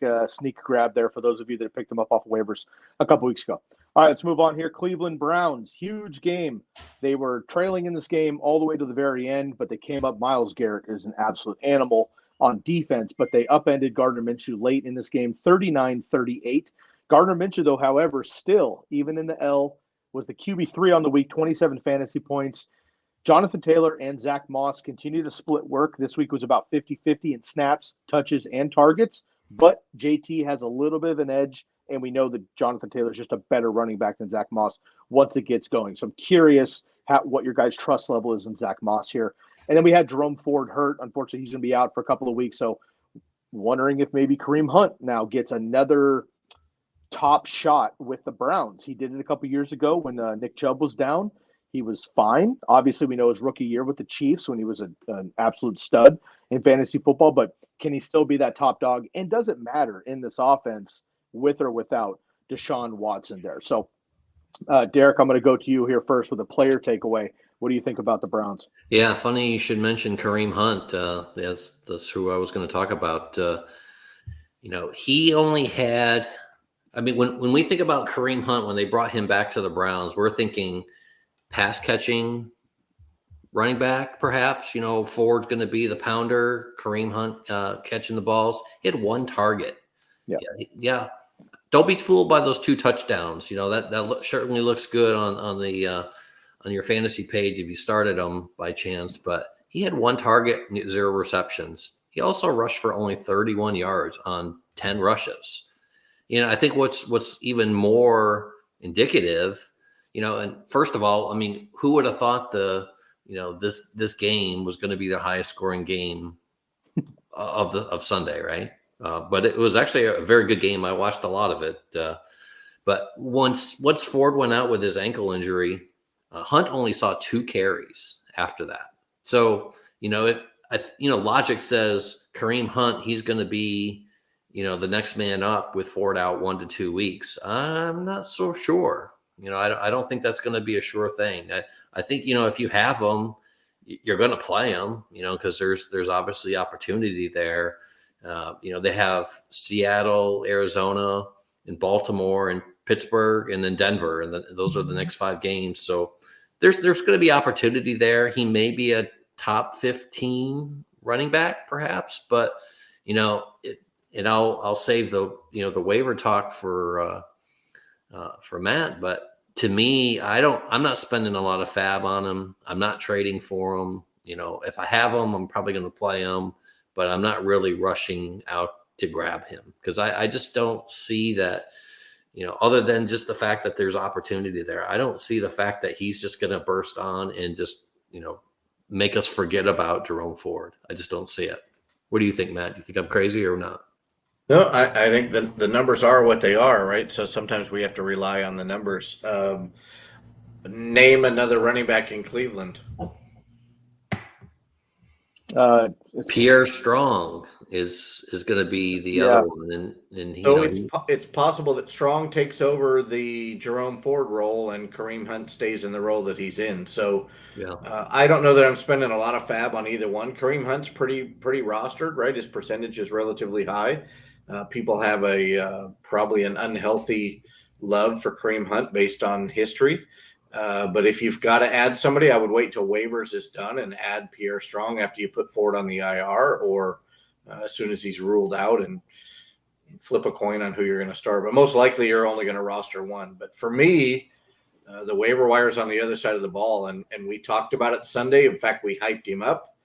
grab there for those of you that picked him up off of waivers a couple weeks ago. All right, let's move on here. Cleveland Browns, huge game. They were trailing in this game all the way to the very end, but they came up. Myles Garrett is an absolute animal on defense, but they upended Gardner Minshew late in this game, 39-38. Gardner Minshew, though, however, still, even in the L, was the QB3 on the week, 27 fantasy points. Jonathan Taylor and Zach Moss continue to split work. This week was about 50-50 in snaps, touches, and targets, but JT has a little bit of an edge, and we know that Jonathan Taylor is just a better running back than Zach Moss once it gets going. So I'm curious what your guys' trust level is in Zach Moss here. And then we had Jerome Ford hurt. Unfortunately, he's going to be out for a couple of weeks. So wondering if maybe Kareem Hunt now gets another top shot with the Browns. He did it a couple years ago when Nick Chubb was down. He was fine. Obviously, we know his rookie year with the Chiefs when he was an absolute stud in fantasy football. But can he still be that top dog? And does it matter in this offense with or without Deshaun Watson there? So, Derek, I'm going to go to you here first with a player takeaway. What do you think about the Browns? Yeah, funny you should mention Kareem Hunt. That's who I was going to talk about. He only had – I mean, when we think about Kareem Hunt, when they brought him back to the Browns, we're thinking pass-catching running back, perhaps. Ford's going to be the pounder, Kareem Hunt catching the balls. He had 1 target. Yeah. Don't be fooled by those 2 touchdowns. That certainly looks good on your fantasy page if you started him by chance. But he had 1 target, 0 receptions. He also rushed for only 31 yards on 10 rushes. I think what's even more indicative, and first of all, I mean, who would have thought this game was going to be the highest scoring game of Sunday, right? But it was actually a very good game. I watched a lot of it. But once Ford went out with his ankle injury, Hunt only saw 2 carries after that. So, logic says Kareem Hunt, he's going to be, the next man up with Ford out 1 to 2 weeks. I'm not so sure. I don't think that's going to be a sure thing. I think, if you have them, you're going to play them, because there's obviously opportunity there. They have Seattle, Arizona, and Baltimore, and Pittsburgh, and then Denver, and those are the next 5 games. So there's going to be opportunity there. He may be a top 15 running back, perhaps, but and I'll save the the waiver talk for Matt. But to me, I'm not spending a lot of fab on him. I'm not trading for him. If I have him, I'm probably going to play him, but I'm not really rushing out to grab him because I just don't see that. Other than just the fact that there's opportunity there, I don't see the fact that he's just going to burst on and just make us forget about Jerome Ford. I just don't see it. What do you think, Matt? Do you think I'm crazy or not? No, I think the numbers are what they are, right? So sometimes we have to rely on the numbers. Name another running back in Cleveland. Pierre Strong is going to be the other one, and it's possible that Strong takes over the Jerome Ford role and Kareem Hunt stays in the role that he's in. So I don't know that I'm spending a lot of fab on either one. Kareem Hunt's pretty rostered, right? His percentage is relatively high. People have probably an unhealthy love for Kareem Hunt based on history. But if you've got to add somebody, I would wait till waivers is done and add Pierre Strong after you put Ford on the IR or as soon as he's ruled out, and flip a coin on who you're going to start. But most likely you're only going to roster one. But for me, the waiver wire's on the other side of the ball. And we talked about it Sunday. In fact, we hyped him up.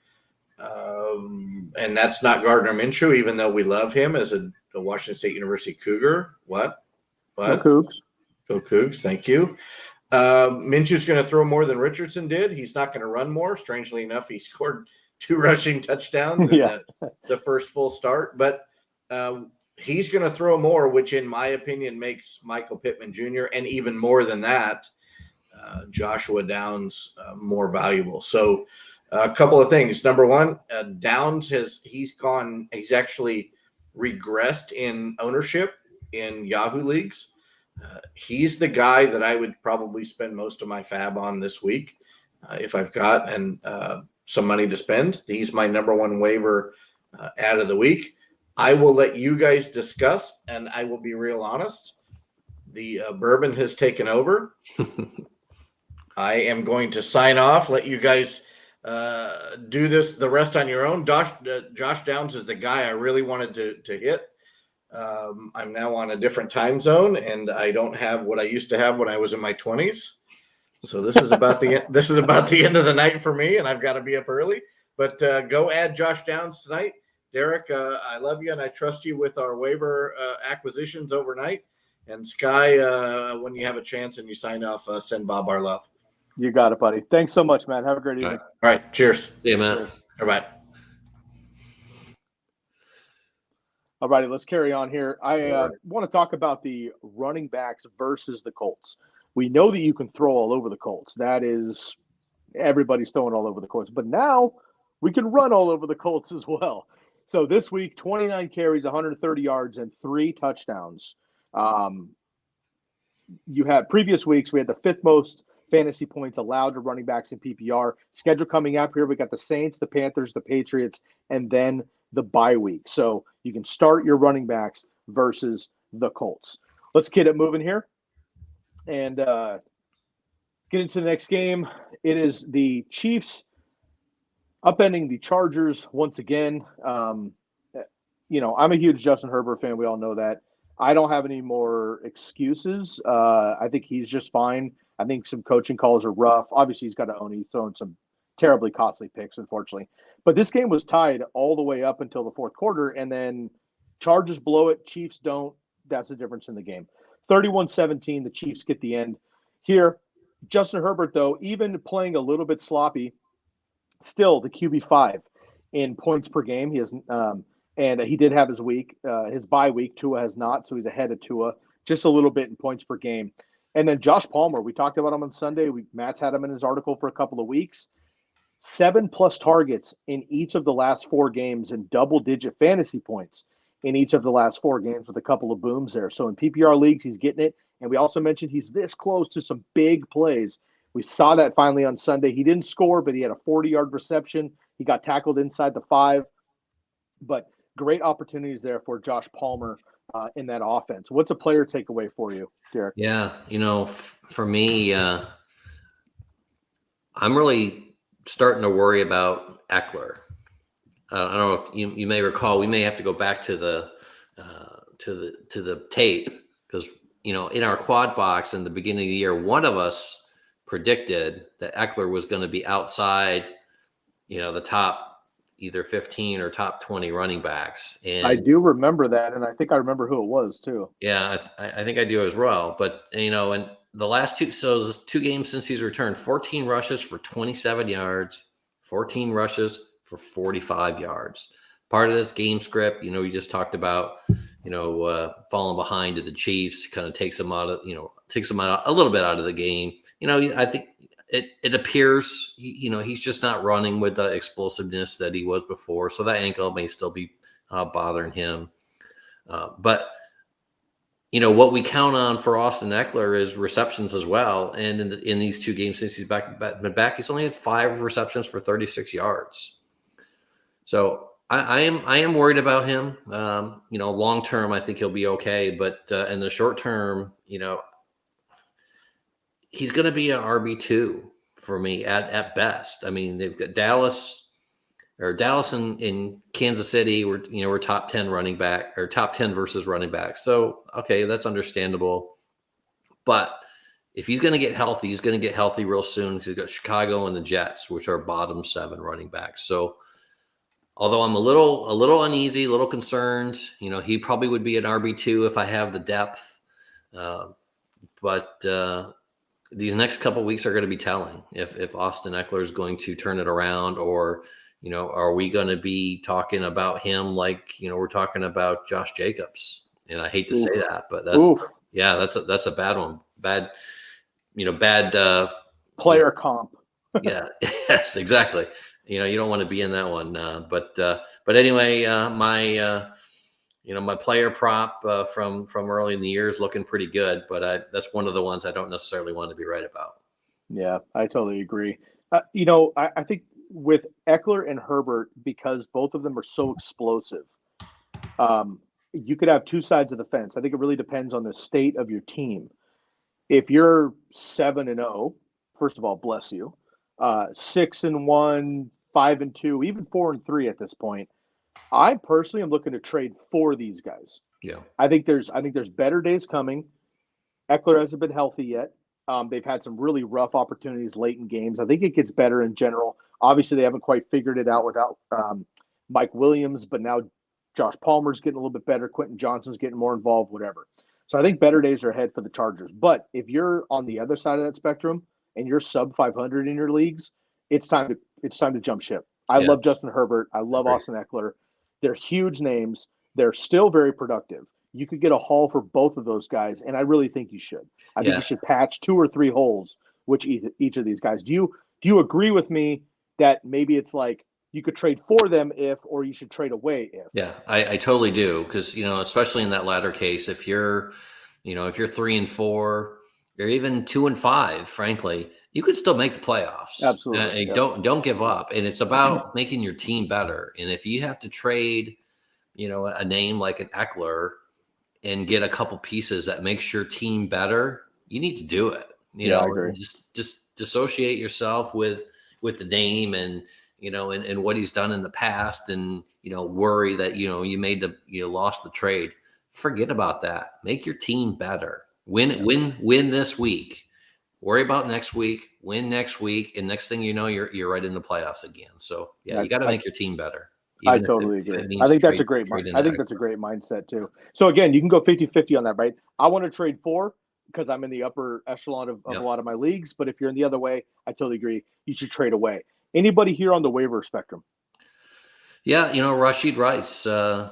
And that's not Gardner Minshew, even though we love him as a Washington State University Cougar. What? Go Cougs. Go Cougs. Thank you. Minshew's going to throw more than Richardson did. He's not going to run more. Strangely enough, he scored 2 rushing touchdowns in the first full start. But he's going to throw more, which in my opinion makes Michael Pittman Jr. and even more than that, Joshua Downs more valuable. So a couple of things. Number one, Downs he's actually regressed in ownership in Yahoo leagues. He's the guy that I would probably spend most of my fab on this week if I've got some money to spend. He's my number one waiver ad of the week. I will let you guys discuss, and I will be real honest. The bourbon has taken over. I am going to sign off, let you guys do the rest on your own. Josh Downs is the guy I really wanted to hit. I'm now on a different time zone, and I don't have what I used to have when I was in my 20s. So this is about the end of the night for me, and I've got to be up early. But go add Josh Downs tonight. Derek, I love you, and I trust you with our waiver acquisitions overnight. And Sky, when you have a chance and you sign off, send Bob our love. You got it, buddy. Thanks so much, man. Have a great evening. All right. Cheers. See you, man. All right. All righty, let's carry on here. I want to talk about the running backs versus the Colts. We know that you can throw all over the Colts. That is, everybody's throwing all over the Colts. But now we can run all over the Colts as well. So this week, 29 carries, 130 yards, and 3 touchdowns. You had previous weeks, we had the 5th most fantasy points allowed to running backs in PPR. Schedule coming up here, we got the Saints, the Panthers, the Patriots, and then the bye week. So you can start your running backs versus the Colts. Let's get it moving here and get into the next game. It is the Chiefs upending the Chargers once again. I'm a huge Justin Herbert fan. We all know that. I don't have any more excuses. I think he's just fine. I think some coaching calls are rough. Obviously, he's got to own it. He's thrown some terribly costly picks, unfortunately. But this game was tied all the way up until the 4th quarter, and then Chargers blow it, Chiefs don't. That's the difference in the game. 31-17, the Chiefs get the end. Here, Justin Herbert, though, even playing a little bit sloppy, still the QB5 in points per game. He has, and he did have his bye week. Tua has not, so he's ahead of Tua just a little bit in points per game. And then Josh Palmer, we talked about him on Sunday. Matt's had him in his article for a couple of weeks. 7+ targets in each of the last 4 games and double-digit fantasy points. in each of the last 4 games with a couple of booms there. So in PPR leagues, he's getting it. And we also mentioned he's this close to some big plays. We saw that finally on Sunday. He didn't score, but he had a 40-yard reception. He got tackled inside the 5. But great opportunities there for Josh Palmer in that offense. What's a player takeaway for you, Derek? Yeah, for me, I'm really starting to worry about Ekeler. I don't know if you may recall, we may have to go back to the tape because in our quad box in the beginning of the year, one of us predicted that Ekeler was going to be outside, the top either 15 or top 20 running backs. And I do remember that, and I think I remember who it was too. Yeah, I think I do as well. But and the last 2 games since he's returned, 14 rushes for 27 yards, 14 rushes for 45 yards. Part of this game script, we just talked about, falling behind to the Chiefs, kind of takes them out of, takes them out a little bit out of the game. I think it appears, he's just not running with the explosiveness that he was before. So that ankle may still be bothering him. But what we count on for Austin Ekeler is receptions as well. And in these 2 games since he's back, he's only had 5 receptions for 36 yards. So I am worried about him. Long term, I think he'll be okay. But in the short term, he's going to be an RB2 for me at best. I mean, they've got Dallas in Kansas City. We're top 10 running back or top 10 versus running back. So, okay, that's understandable. But if he's going to get healthy, he's going to get healthy real soon because he's got Chicago and the Jets, which are bottom 7 running backs. So, although I'm a little uneasy, a little concerned, he probably would be an RB2 if I have the depth. But these next couple of weeks are going to be telling if Austin Ekeler is going to turn it around, or are we going to be talking about him like we're talking about Josh Jacobs? And I hate to say that, but that's a bad one. Bad player comp. Yeah, yes, exactly. You don't want to be in that one. But anyway, my player prop from early in the year is looking pretty good, but that's one of the ones I don't necessarily want to be right about. Yeah, I totally agree. I think with Ekeler and Herbert, because both of them are so explosive, you could have 2 sides of the fence. I think it really depends on the state of your team. If you're 7-0, first of all, bless you. 6-1, 5-2, even 4-3 at this point. I personally am looking to trade for these guys. Yeah, I think there's better days coming. Ekeler hasn't been healthy yet. They've had some really rough opportunities late in games. I think it gets better in general. Obviously, they haven't quite figured it out without Mike Williams, but now Josh Palmer's getting a little bit better. Quentin Johnston's getting more involved, whatever. So I think better days are ahead for the Chargers. But if you're on the other side of that spectrum and you're sub 500 in your leagues, it's time to jump ship. I love Justin Herbert. I love Austin Ekeler. They're huge names. They're still very productive. You could get a haul for both of those guys, and I really think you should. I think you should patch 2 or 3 holes which each of these guys. Do you agree with me that maybe it's like you could trade for them or you should trade away if? Yeah, I totally do, because especially in that latter case, if you're 3-4 or even 2-5, frankly, you could still make the playoffs. Absolutely. Don't give up. And it's about making your team better. And if you have to trade, a name like an Ekeler and get a couple pieces that makes your team better, you need to do it. I agree. Just dissociate yourself with the name and and what he's done in the past, and worry that you lost the trade. Forget about that. Make your team better. Win this week. Worry about next week. Win next week, and next thing you know, you're right in the playoffs again. So you got to make your team better. I totally agree. I think that's a great mindset too. So again, you can go 50-50 on that, right? I want to trade for because I'm in the upper echelon of a lot of my leagues. But if you're in the other way, I totally agree. You should trade away. Anybody here on the waiver spectrum? Yeah, Rasheed Rice. I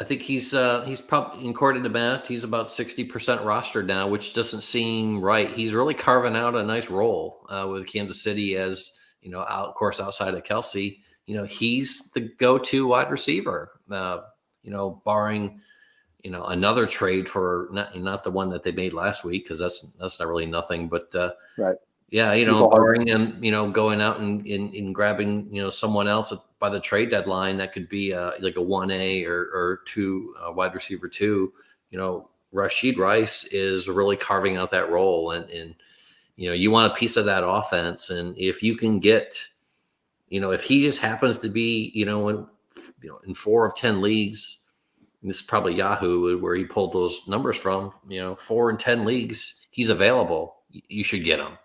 think he's probably, according to Matt, he's about 60% rostered now, which doesn't seem right. He's really carving out a nice role with Kansas City as, of course, outside of Kelsey. He's the go-to wide receiver. barring, another trade for not the one that they made last week, because that's not really nothing. But right. Yeah, barring him, going out and grabbing, someone else by the trade deadline that could be like a 1A or 2 wide receiver 2. Rasheed Rice is really carving out that role, and you want a piece of that offense, and if you can get, if he just happens to be, in 4 of 10 leagues, and this is probably Yahoo where he pulled those numbers from, 4 in 10 leagues, he's available. You should get him.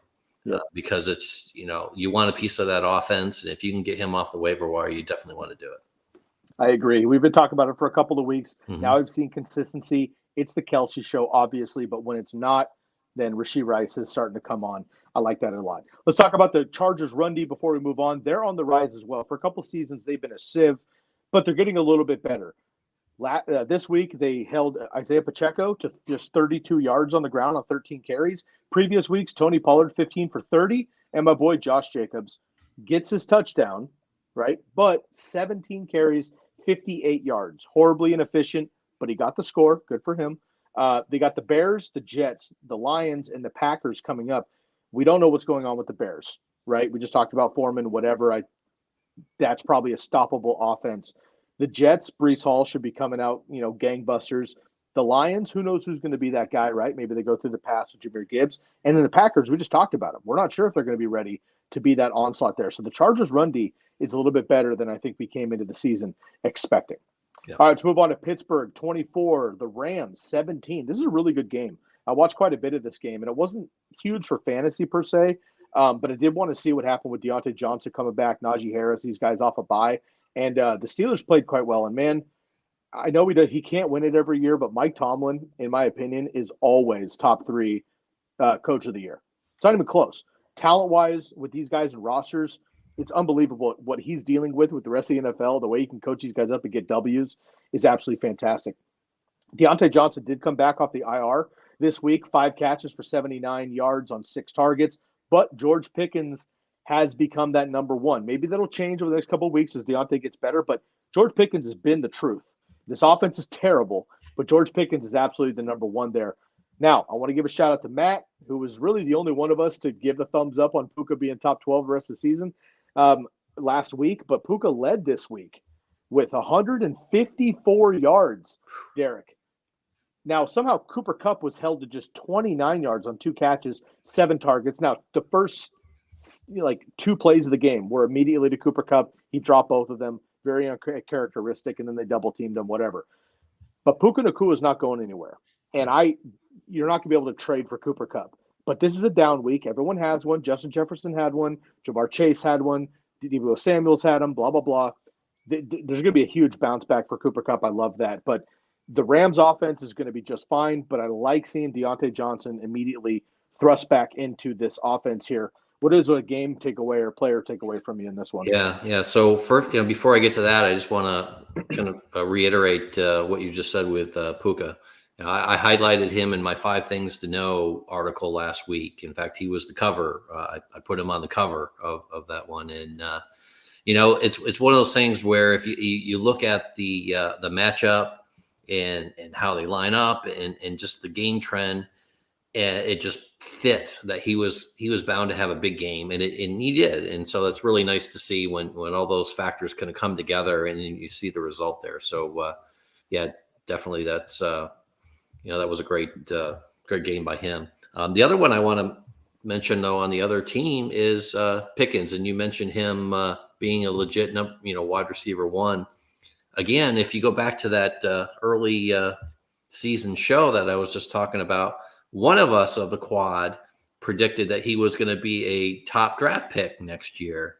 Because it's, you want a piece of that offense. And if you can get him off the waiver wire, you definitely want to do it. I agree. We've been talking about it for a couple of weeks. Mm-hmm. Now I've seen consistency. It's the Kelsey show, obviously, but when it's not, then Rasheed Rice is starting to come on. I like that a lot. Let's talk about the Chargers run D before we move on. They're on the rise as well. For a couple of seasons, they've been a sieve, but they're getting a little bit better. This week, they held Isaiah Pacheco to just 32 yards on the ground on 13 carries. Previous weeks, Tony Pollard, 15 for 30. And my boy Josh Jacobs gets his touchdown, right? But 17 carries, 58 yards. Horribly inefficient, but he got the score. Good for him. They got the Bears, the Jets, the Lions, and the Packers coming up. We don't know what's going on with the Bears, right? We just talked about Foreman, whatever. That's probably a stoppable offense. The Jets, Breece Hall should be coming out, gangbusters. The Lions, who knows who's going to be that guy, right? Maybe they go through the pass with Jahmyr Gibbs. And then the Packers, we just talked about them. We're not sure if they're going to be ready to be that onslaught there. So the Chargers run D is a little bit better than I think we came into the season expecting. Yeah. All right, let's move on to Pittsburgh, 24. The Rams, 17. This is a really good game. I watched quite a bit of this game, and it wasn't huge for fantasy per se, but I did want to see what happened with Deontay Johnson coming back, Najee Harris, these guys off a bye. And the Steelers played quite well. And, man, I know he can't win it every year, but Mike Tomlin, in my opinion, is always top 3 coach of the year. It's not even close. Talent-wise, with these guys and rosters, it's unbelievable what he's dealing with the rest of the NFL. The way he can coach these guys up and get W's is absolutely fantastic. Deontay Johnson did come back off the IR this week, 5 catches for 79 yards on 6 targets. But George Pickens has become that number 1. Maybe that'll change over the next couple of weeks as Deontay gets better, but George Pickens has been the truth. This offense is terrible, but George Pickens is absolutely the number 1 there. Now, I want to give a shout out to Matt, who was really the only one of us to give the thumbs up on Puka being top 12 the rest of the season last week, but Puka led this week with 154 yards, Derek. Now, somehow Cooper Kupp was held to just 29 yards on 2 catches, 7 targets. Now, the first 2 plays of the game were immediately to Cooper Kupp. He dropped both of them, very uncharacteristic, and then they double teamed him, whatever. But Puka Nacua is not going anywhere, and you're not going to be able to trade for Cooper Kupp. But this is a down week. Everyone has one. Justin Jefferson had one. Jamar Chase had one. Deebo Samuel's had them. Blah blah blah. There's going to be a huge bounce back for Cooper Kupp. I love that, but the Rams offense is going to be just fine. But I like seeing Deontay Johnson immediately thrust back into this offense here. What is a game takeaway or player takeaway from you in this one? Yeah. So first, before I get to that, I just want to kind of reiterate what you just said with Puka. I highlighted him in my 5 Things to Know article last week. In fact, he was the cover. I put him on the cover of that one, and it's one of those things where if you look at the matchup and how they line up and just the game trend. It just fit that he was bound to have a big game, and he did, and so that's really nice to see when all those factors kind of come together and you see the result there. So definitely that's that was a great game by him. The other one I want to mention though on the other team is Pickens, and you mentioned him being a legit wide receiver 1. Again, if you go back to that early season show that I was just talking about. One of us of the quad predicted that he was going to be a top draft pick next year.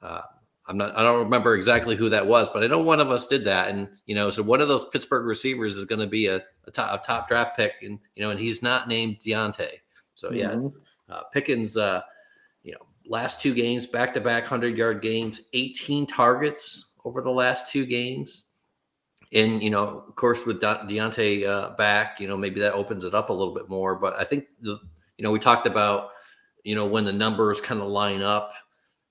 I don't remember exactly who that was, but I know one of us did that. And, so one of those Pittsburgh receivers is going to be a top draft pick, and he's not named Deontay. So Pickens, last 2 games, back-to-back 100-yard games, 18 targets over the last 2 games. And, of course, with Deontay back, maybe that opens it up a little bit more. But I think, we talked about, when the numbers kind of line up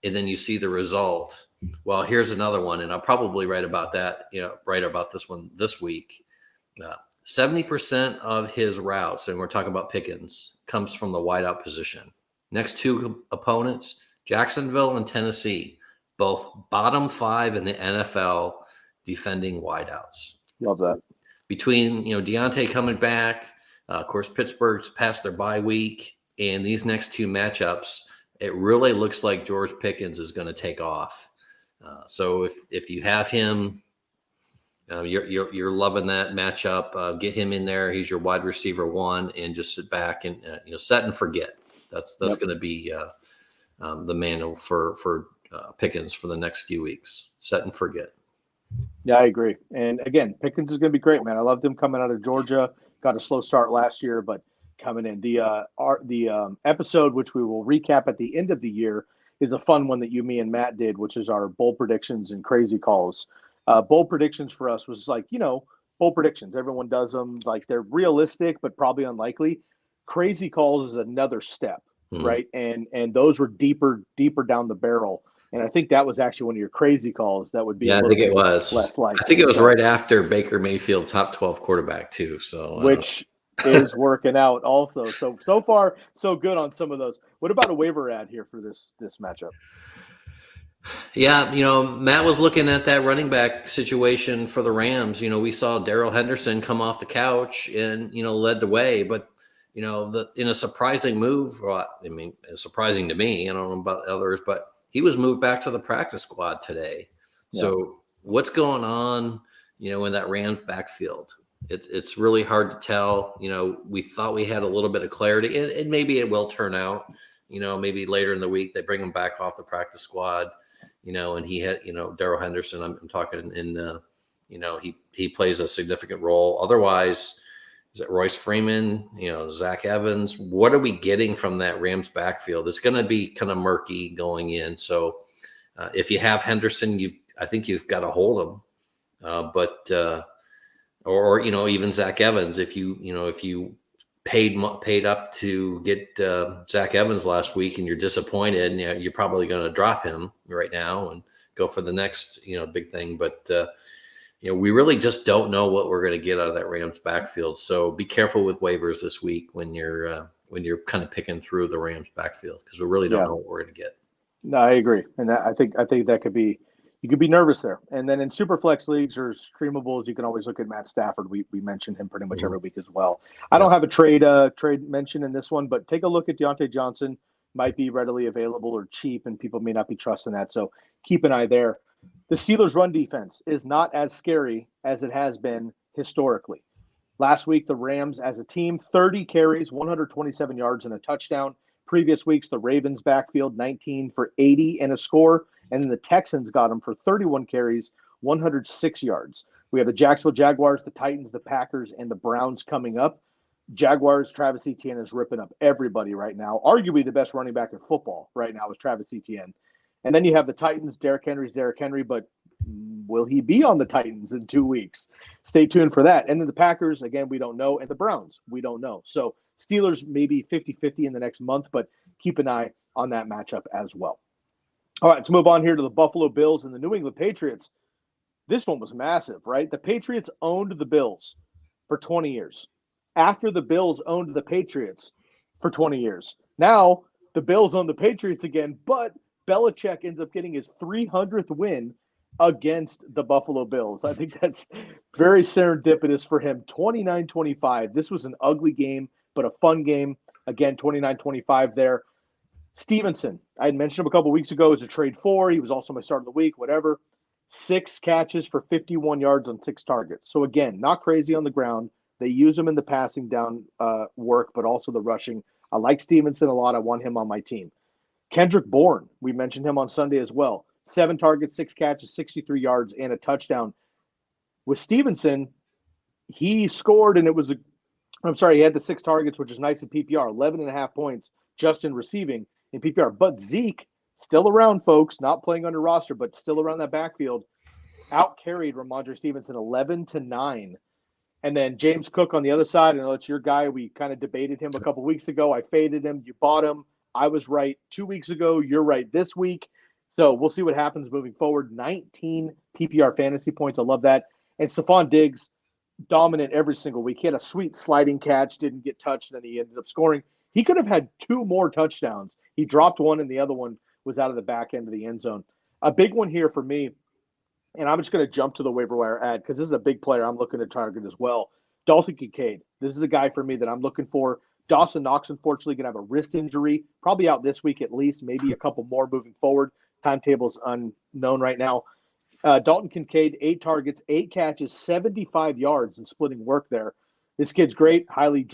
and then you see the result, Well, here's another one, and I'll probably write about this one this week. 70% of his routes, and we're talking about Pickens, comes from the wideout position. Next two opponents, Jacksonville and Tennessee, both bottom 5 in the NFL defending wideouts. Love that. Between Deontay coming back, of course Pittsburgh's past their bye week, and these next two matchups, it really looks like George Pickens is going to take off. So if you have him, you're loving that matchup. Get him in there. He's your wide receiver 1, and just sit back and set and forget. That's going to be the manual for Pickens for the next few weeks. Set and forget. Yeah, I agree. And again, Pickens is going to be great, man. I loved him coming out of Georgia. Got a slow start last year, but coming in. The episode, which we will recap at the end of the year, is a fun one that me and Matt did, which is our bold predictions and crazy calls. Bold predictions for us was like, bold predictions. Everyone does them. Like, they're realistic, but probably unlikely. Crazy calls is another step, right? And those were deeper down the barrel. And I think that was actually one of your crazy calls. That would be I think it was less likely. I think it was right after Baker Mayfield top 12 quarterback too. So which is working out also. So far so good on some of those. What about a waiver ad here for this matchup? Yeah, Matt was looking at that running back situation for the Rams. We saw Darrell Henderson come off the couch and led the way, but in a surprising move. Well, I mean, it's surprising to me. I don't know about others, but he was moved back to the practice squad today. Yeah. So what's going on, in that Rams backfield? It's really hard to tell. We thought we had a little bit of clarity, and maybe it will turn out. Maybe later in the week they bring him back off the practice squad. And he had, Darrell Henderson. I'm talking in, he plays a significant role. Otherwise, is it Royce Freeman? Zach Evans? What are we getting from that Rams backfield? It's going to be kind of murky going in. So if you have Henderson, I think you've got to hold him. But even Zach Evans, if you paid up to get Zach Evans last week and you're disappointed, you're probably going to drop him right now and go for the next big thing. But we really just don't know what we're going to get out of that Rams backfield. So be careful with waivers this week when you're kind of picking through the Rams backfield, because we really don't know what we're going to get. No, I agree, and I think that could be. You could be nervous there. And then in Superflex leagues or streamables, you can always look at Matt Stafford. We mention him pretty much every week as well. I don't have a trade mention in this one, but take a look at Deontay Johnson. Might be readily available or cheap, and people may not be trusting that. So keep an eye there. The Steelers' run defense is not as scary as it has been historically. Last week, the Rams as a team, 30 carries, 127 yards, and a touchdown. Previous weeks, the Ravens backfield, 19 for 80 and a score. And then the Texans got him for 31 carries, 106 yards. We have the Jacksonville Jaguars, the Titans, the Packers, and the Browns coming up. Jaguars, Travis Etienne is ripping up everybody right now. Arguably the best running back in football right now is Travis Etienne. And then you have the Titans, Derrick Henry's Derrick Henry, but will he be on the Titans in 2 weeks? Stay tuned for that. And then the Packers, again, we don't know. And the Browns, we don't know. So Steelers maybe 50-50 in the next month, but keep an eye on that matchup as well. All right, let's move on here to the Buffalo Bills and the New England Patriots. This one was massive, right? The Patriots owned the Bills for 20 years. After the Bills owned the Patriots for 20 years. Now the Bills own the Patriots again, but Belichick ends up getting his 300th win against the Buffalo Bills. I think that's very serendipitous for him. 29-25. This was an ugly game, but a fun game. Again, 29-25 there. Stevenson, I had mentioned him a couple weeks ago as a trade 4. He was also my start of the week, whatever. 6 catches for 51 yards on 6 targets. So again, not crazy on the ground. They use him in the passing down work, but also the rushing. I like Stevenson a lot. I want him on my team. Kendrick Bourne, we mentioned him on Sunday as well. 7 targets, 6 catches, 63 yards, and a touchdown. With Stevenson, he scored, and he had the 6 targets, which is nice in PPR, 11.5 points just in receiving in PPR. But Zeke, still around, folks, not playing under roster, but still around that backfield, out-carried Ramondre Stevenson 11-9. And then James Cook on the other side, I know it's your guy. We kind of debated him a couple weeks ago. I faded him. You bought him. I was right 2 weeks ago. You're right this week. So we'll see what happens moving forward. 19 PPR fantasy points. I love that. And Stephon Diggs, dominant every single week. He had a sweet sliding catch, didn't get touched, and then he ended up scoring. He could have had 2 more touchdowns. He dropped one, and the other one was out of the back end of the end zone. A big one here for me, and I'm just going to jump to the waiver wire ad because this is a big player I'm looking to target as well. Dalton Concade. This is a guy for me that I'm looking for. Dawson Knox, unfortunately, going to have a wrist injury, probably out this week at least, maybe a couple more moving forward. Timetable's unknown right now. Dalton Concade, 8 targets, 8 catches, 75 yards, and splitting work there. This kid's great, highly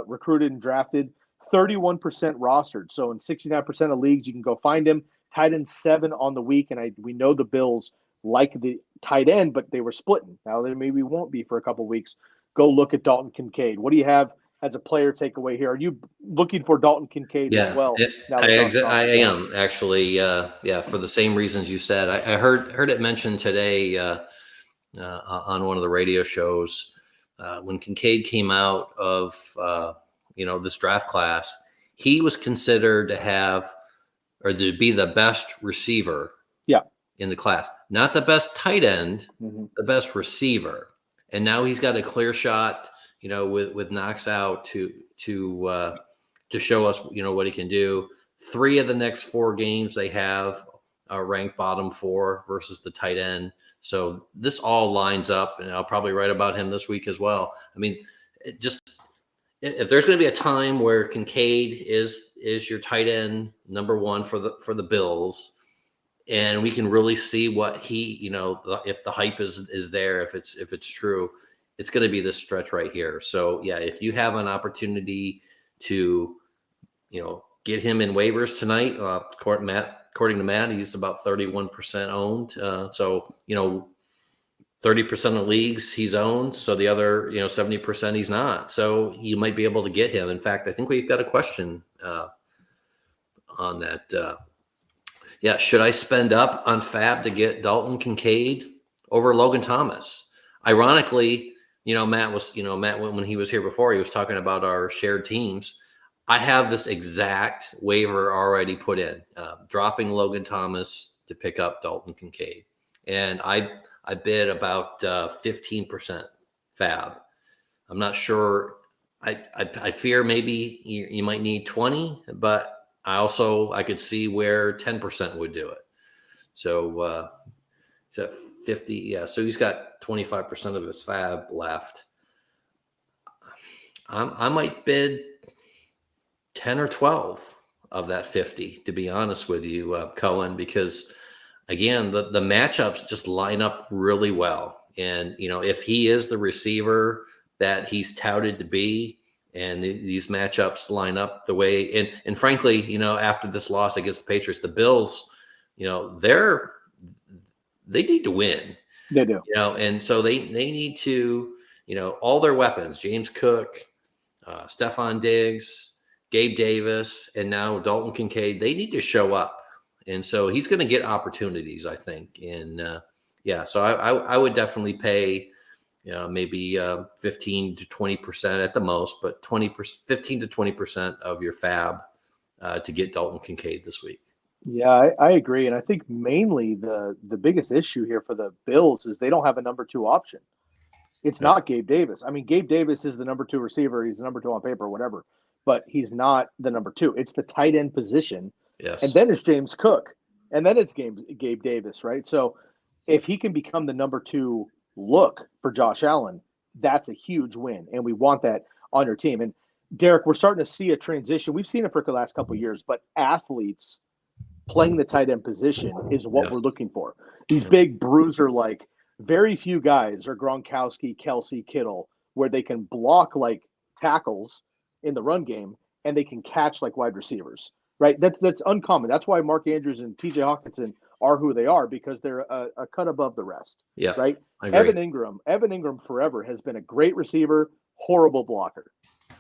recruited and drafted, 31% rostered. So in 69% of leagues, you can go find him. Tight end 7 on the week, and we know the Bills like the tight end, but they were splitting. Now they maybe won't be for a couple weeks. Go look at Dalton Concade. What do you have as a player takeaway here? Are you looking for Dalton Concade as well? I am actually. For the same reasons you said. I heard it mentioned today on one of the radio shows when Concade came out of this draft class. He was considered to have or to be the best receiver. In the class, not the best tight end, the best receiver. And now he's got a clear shot, with Knox out to show us, what he can do. 3 of the next 4 games they have are ranked bottom 4 versus the tight end. So this all lines up, and I'll probably write about him this week as well. I mean, if there's going to be a time where Concade is your tight end number 1 for the Bills, and we can really see what he, if the hype is there, if it's true, it's going to be this stretch right here. So yeah, if you have an opportunity to, get him in waivers tonight, according to Matt, he's about 31% owned. So 30% of leagues he's owned. So the other, 70% he's not. So you might be able to get him. In fact, I think we've got a question on that. Should I spend up on Fab to get Dalton Concade over Logan Thomas? Ironically, Matt when he was here before, he was talking about our shared teams. I have this exact waiver already put in, dropping Logan Thomas to pick up Dalton Concade, and I bid about 15% Fab. I'm not sure. I fear maybe you might need 20, but I could see where 10% would do it. So it's at 50. Yeah. So he's got 25% of his Fab left. I might bid 10 or 12 of that 50, to be honest with you, Cohen, because again, the matchups just line up really well. And, if he is the receiver that he's touted to be, and these matchups line up the way, and frankly, after this loss against the Patriots, the Bills, they need to win. They do. And so they need to, all their weapons, James Cook, Stephon Diggs, Gabe Davis, and now Dalton Concade, they need to show up. And so he's going to get opportunities, I think. And so I would definitely pay, maybe 15 to 20% at the most, but 15 to 20% of your Fab to get Dalton Concade this week. Yeah, I agree. And I think mainly the biggest issue here for the Bills is they don't have a number 2 option. It's not Gabe Davis. I mean, Gabe Davis is the number 2 receiver. He's the number 2 on paper, whatever. But he's not the number 2. It's the tight end position. Yes. And then it's James Cook. And then it's Gabe Davis, right? So if he can become the number 2 look for Josh Allen, that's a huge win. And we want that on your team. And Derek, we're starting to see a transition. We've seen it for the last couple of years, but athletes playing the tight end position is what we're looking for. These big bruiser, very few guys are Gronkowski, Kelsey, Kittle, where they can block like tackles in the run game and they can catch like wide receivers, right? That's uncommon. That's why Mark Andrews and TJ Hawkinson are who they are, because they're a cut above the rest. Yeah, right. Evan Ingram forever has been a great receiver, horrible blocker,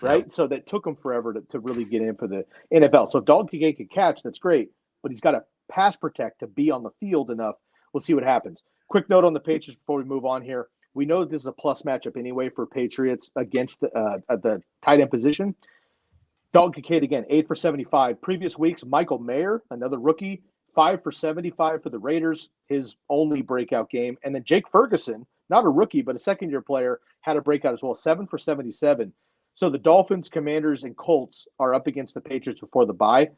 right? So that took him forever to really get in for the NFL. So if Dalton Concade can catch, that's great, but he's got to pass protect to be on the field enough. We'll see what happens. Quick note on the Patriots before we move on here. We know this is a plus matchup anyway for Patriots against the tight end position. Dalton Concade again, 8 for 75. Previous weeks, Michael Mayer, another rookie, 5 for 75 for the Raiders, his only breakout game. And then Jake Ferguson, not a rookie, but a second-year player, had a breakout as well, 7 for 77. So the Dolphins, Commanders, and Colts are up against the Patriots before the bye.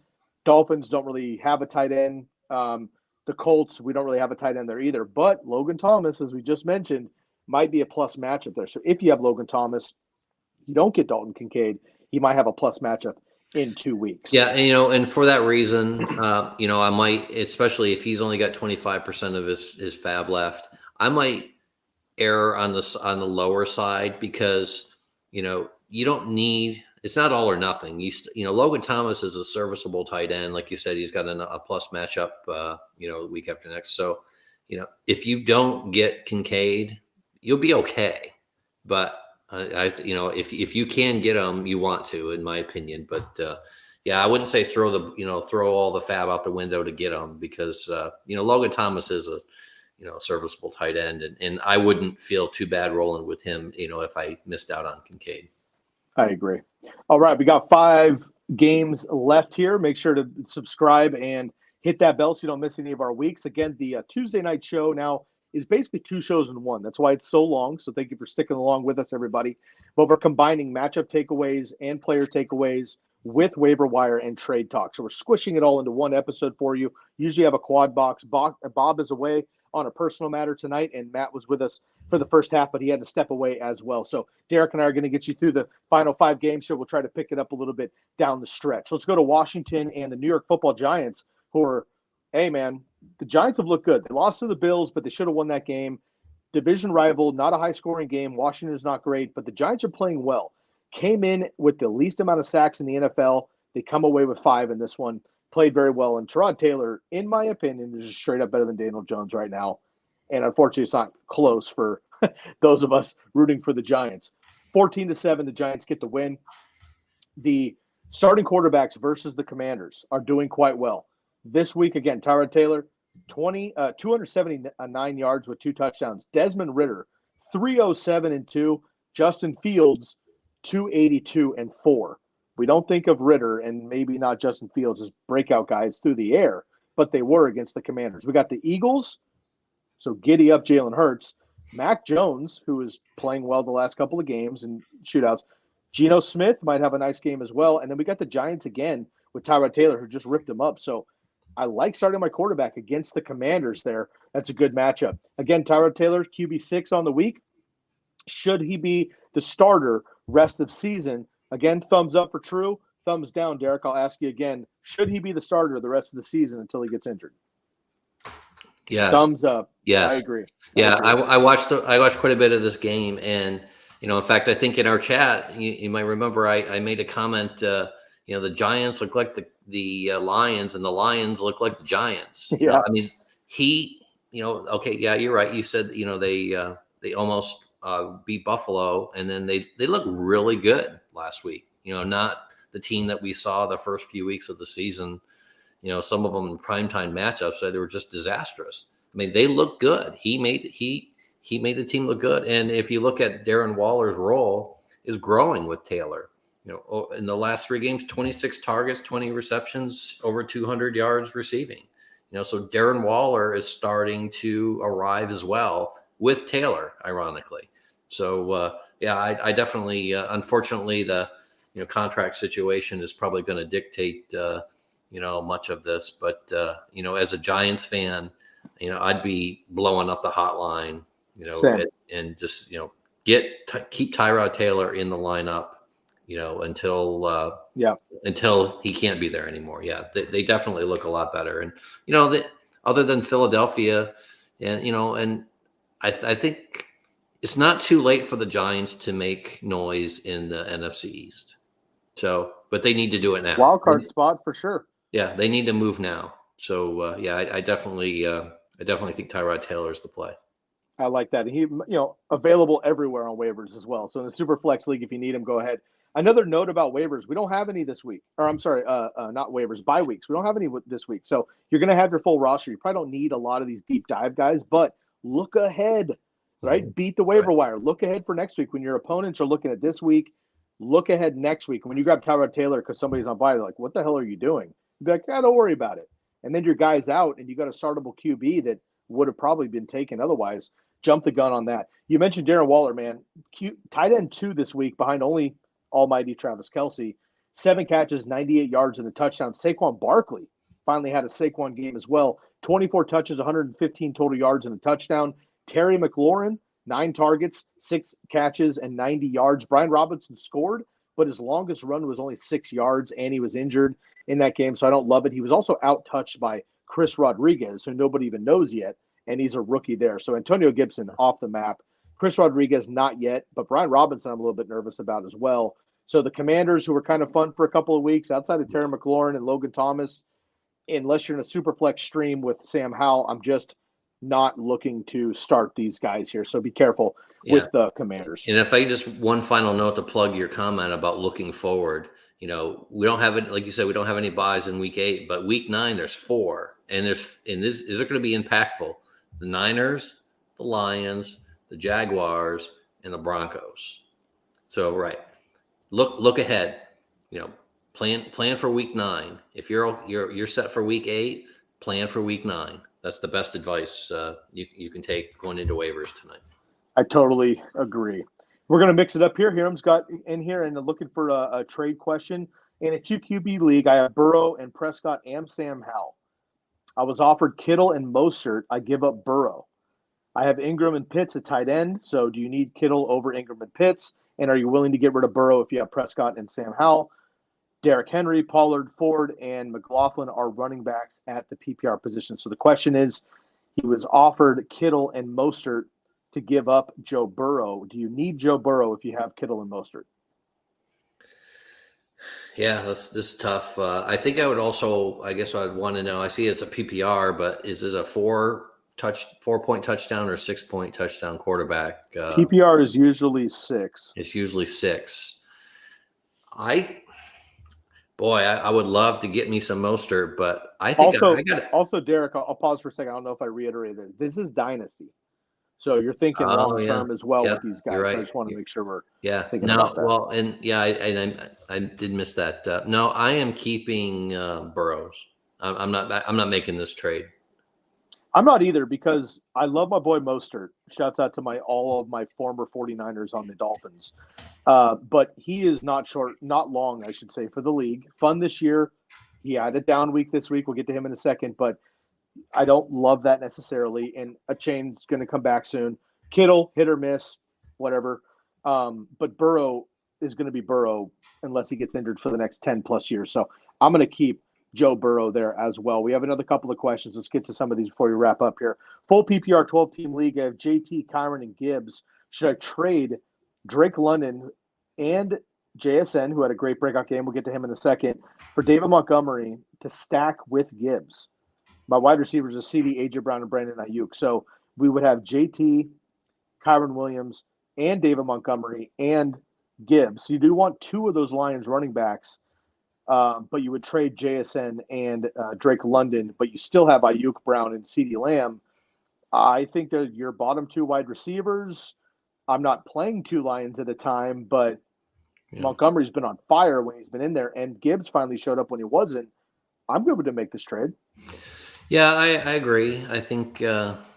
Dolphins don't really have a tight end. The Colts, we don't really have a tight end there either. But Logan Thomas, as we just mentioned, might be a plus matchup there. So if you have Logan Thomas, you don't get Dalton Concade, he might have a plus matchup in 2 weeks. Yeah, and for that reason, I might, especially if he's only got 25% of his fab left, I might err on the lower side because you don't need. It's not all or nothing. Logan Thomas is a serviceable tight end, like you said. He's got a plus matchup, the week after next. So, if you don't get Concade, you'll be okay. But if you can get him, you want to, in my opinion. But I wouldn't say throw all the fab out the window to get him because Logan Thomas is a serviceable tight end, and I wouldn't feel too bad rolling with him, if I missed out on Concade. I agree. All right, we got 5 games left here. Make sure to subscribe and hit that bell so you don't miss any of our weeks. Again, the Tuesday night show now is basically 2 shows in one. That's why it's so long. So thank you for sticking along with us, everybody. But we're combining matchup takeaways and player takeaways with waiver wire and trade talk. So we're squishing it all into one episode for you. Usually have a quad box. Bob is away on a personal matter tonight, and Matt was with us for the first half, but he had to step away as well. So Derek and I are going to get you through the final 5 games here. We'll try to pick it up a little bit down the stretch. Let's go to Washington and the New York Football Giants, who are, hey, man, the Giants have looked good. They lost to the Bills, but they should have won that game. Division rival, not a high-scoring game. Washington is not great, but the Giants are playing well. Came in with the least amount of sacks in the NFL. They come away with 5 in this one. Played very well. And Tyrod Taylor, in my opinion, is just straight up better than Daniel Jones right now. And unfortunately, it's not close for those of us rooting for the Giants. 14-7, the Giants get the win. The starting quarterbacks versus the Commanders are doing quite well. This week, again, Tyrod Taylor, 279 yards with 2 touchdowns. Desmond Ridder, 307-2. Justin Fields, 282-4. We don't think of Ridder and maybe not Justin Fields as breakout guys through the air, but they were against the Commanders. We got the Eagles, so giddy up Jalen Hurts. Mac Jones, who is playing well the last couple of games and shootouts. Geno Smith might have a nice game as well. And then we got the Giants again with Tyrod Taylor, who just ripped him up. So I like starting my quarterback against the Commanders there. That's a good matchup. Again, Tyrod Taylor, QB6 on the week. Should he be the starter rest of season? Again, thumbs up for True. Thumbs down, Derek. I'll ask you again. Should he be the starter the rest of the season until he gets injured? Yes. Thumbs up. Yes. I agree. I watched quite a bit of this game, and in fact, I think in our chat, you might remember I made a comment. The Giants look like the Lions, and the Lions look like the Giants. Yeah. Okay, yeah, you're right. You said they almost beat Buffalo, and then they look really good last week. Not the team that we saw the first few weeks of the season. Some of them in primetime matchups, so they were just disastrous. I mean, they look good. He made the team look good. And if you look at Darren Waller's role is growing with Taylor. In the last 3 games, 26 targets, 20 receptions, over 200 yards receiving. So Darren Waller is starting to arrive as well with Taylor, ironically. So I definitely, unfortunately, the contract situation is probably going to dictate much of this, but as a Giants fan, I'd be blowing up the hotline, and just keep Tyrod Taylor in the lineup, until he can't be there anymore. Yeah, they definitely look a lot better, and other than Philadelphia, and I think it's not too late for the Giants to make noise in the NFC East. So, but they need to do it now. Wild card spot for sure. Yeah, they need to move now. So I definitely think Tyrod Taylor is the play. I like that. He, available everywhere on waivers as well. So in the Super Flex League, if you need him, go ahead. Another note about waivers: we don't have any this week. Or I'm sorry, not waivers, bye weeks. We don't have any this week. So you're going to have your full roster. You probably don't need a lot of these deep dive guys, but look ahead, right? Mm-hmm. Beat the waiver wire. Look ahead for next week when your opponents are looking at this week. Look ahead next week when you grab Tyrod Taylor because somebody's on bye. They're like, "What the hell are you doing?" Be like, "Yeah, don't worry about it." and then your guy's out, and you got a startable QB that would have probably been taken otherwise. Jump the gun on that. You mentioned Darren Waller, man. Tight end 2 this week behind only almighty Travis Kelce. 7 catches, 98 yards, and a touchdown. Saquon Barkley finally had a Saquon game as well. 24 touches, 115 total yards, and a touchdown. Terry McLaurin, 9 targets, 6 catches, and 90 yards. Brian Robinson scored, but his longest run was only 6 yards, and he was injured in that game, so I don't love it. He was also out-touched by Chris Rodriguez, who nobody even knows yet, and he's a rookie there. So Antonio Gibson off the map. Chris Rodriguez not yet, but Brian Robinson I'm a little bit nervous about as well. So the Commanders, who were kind of fun for a couple of weeks, outside of Terry McLaurin and Logan Thomas, unless you're in a super flex stream with Sam Howell, I'm just not looking to start these guys here. So be careful with the Commanders. And if I just one final note to plug your comment about looking forward, we don't have it, like you said, we don't have any buys in week 8, but week 9 there's 4, and is it going to be impactful? The Niners, the Lions, the Jaguars, and the Broncos. So look ahead. Plan for week 9. If you're set for week 8, plan for week 9. That's the best advice you can take going into waivers tonight. I totally agree. We're going to mix it up here. Hiram's got in here and looking for a trade question. In a 2 QB league, I have Burrow and Prescott and Sam Howell. I was offered Kittle and Mostert. I give up Burrow. I have Ingram and Pitts at tight end. So do you need Kittle over Ingram and Pitts? And are you willing to get rid of Burrow if you have Prescott and Sam Howell? Derrick Henry, Pollard, Ford, and McLaughlin are running backs at the PPR position. So the question is, he was offered Kittle and Mostert to give up Joe Burrow. Do you need Joe Burrow if you have Kittle and Mostert? Yeah, this is tough. I think I would also, I guess I'd want to know, I see it's a PPR, but is this a 4-point touchdown or 6-point touchdown quarterback? PPR is usually 6. It's usually 6. I would love to get me some Mostert, but I think I got it. Also, Derek, I'll pause for a second. I don't know if I reiterated it. This is Dynasty. So you're thinking long term as well with these guys. Right. So I just want to make sure we're thinking about that. Well, and I did miss that. No, I am keeping Burrows. I'm not making this trade. I'm not either, because I love my boy Mostert. Shouts out to all of my former 49ers on the Dolphins. But he is not long, I should say, for the league. Fun this year. He had a down week this week. We'll get to him in a second, but I don't love that necessarily. And a chain's going to come back soon. Kittle, hit or miss, whatever. But Burrow is going to be Burrow unless he gets injured for the next 10 plus years. So I'm going to keep Joe Burrow there as well. We have another couple of questions. Let's get to some of these before we wrap up here. Full PPR 12-team league. I have JT, Kyron, and Gibbs. Should I trade Drake London and JSN, who had a great breakout game, we'll get to him in a second, for David Montgomery to stack with Gibbs? My wide receivers are CD, AJ Brown, and Brandon Ayuk. So we would have JT, Kyron Williams, and David Montgomery, and Gibbs. So you do want 2 of those Lions running backs, but you would trade JSN and Drake London, but you still have Ayuk, Brown, and CD Lamb. I think they're your bottom 2 wide receivers. I'm not playing 2 Lions at a time, but Montgomery's been on fire when he's been in there, and Gibbs finally showed up when he wasn't. I'm good to make this trade. Yeah, I agree. I think,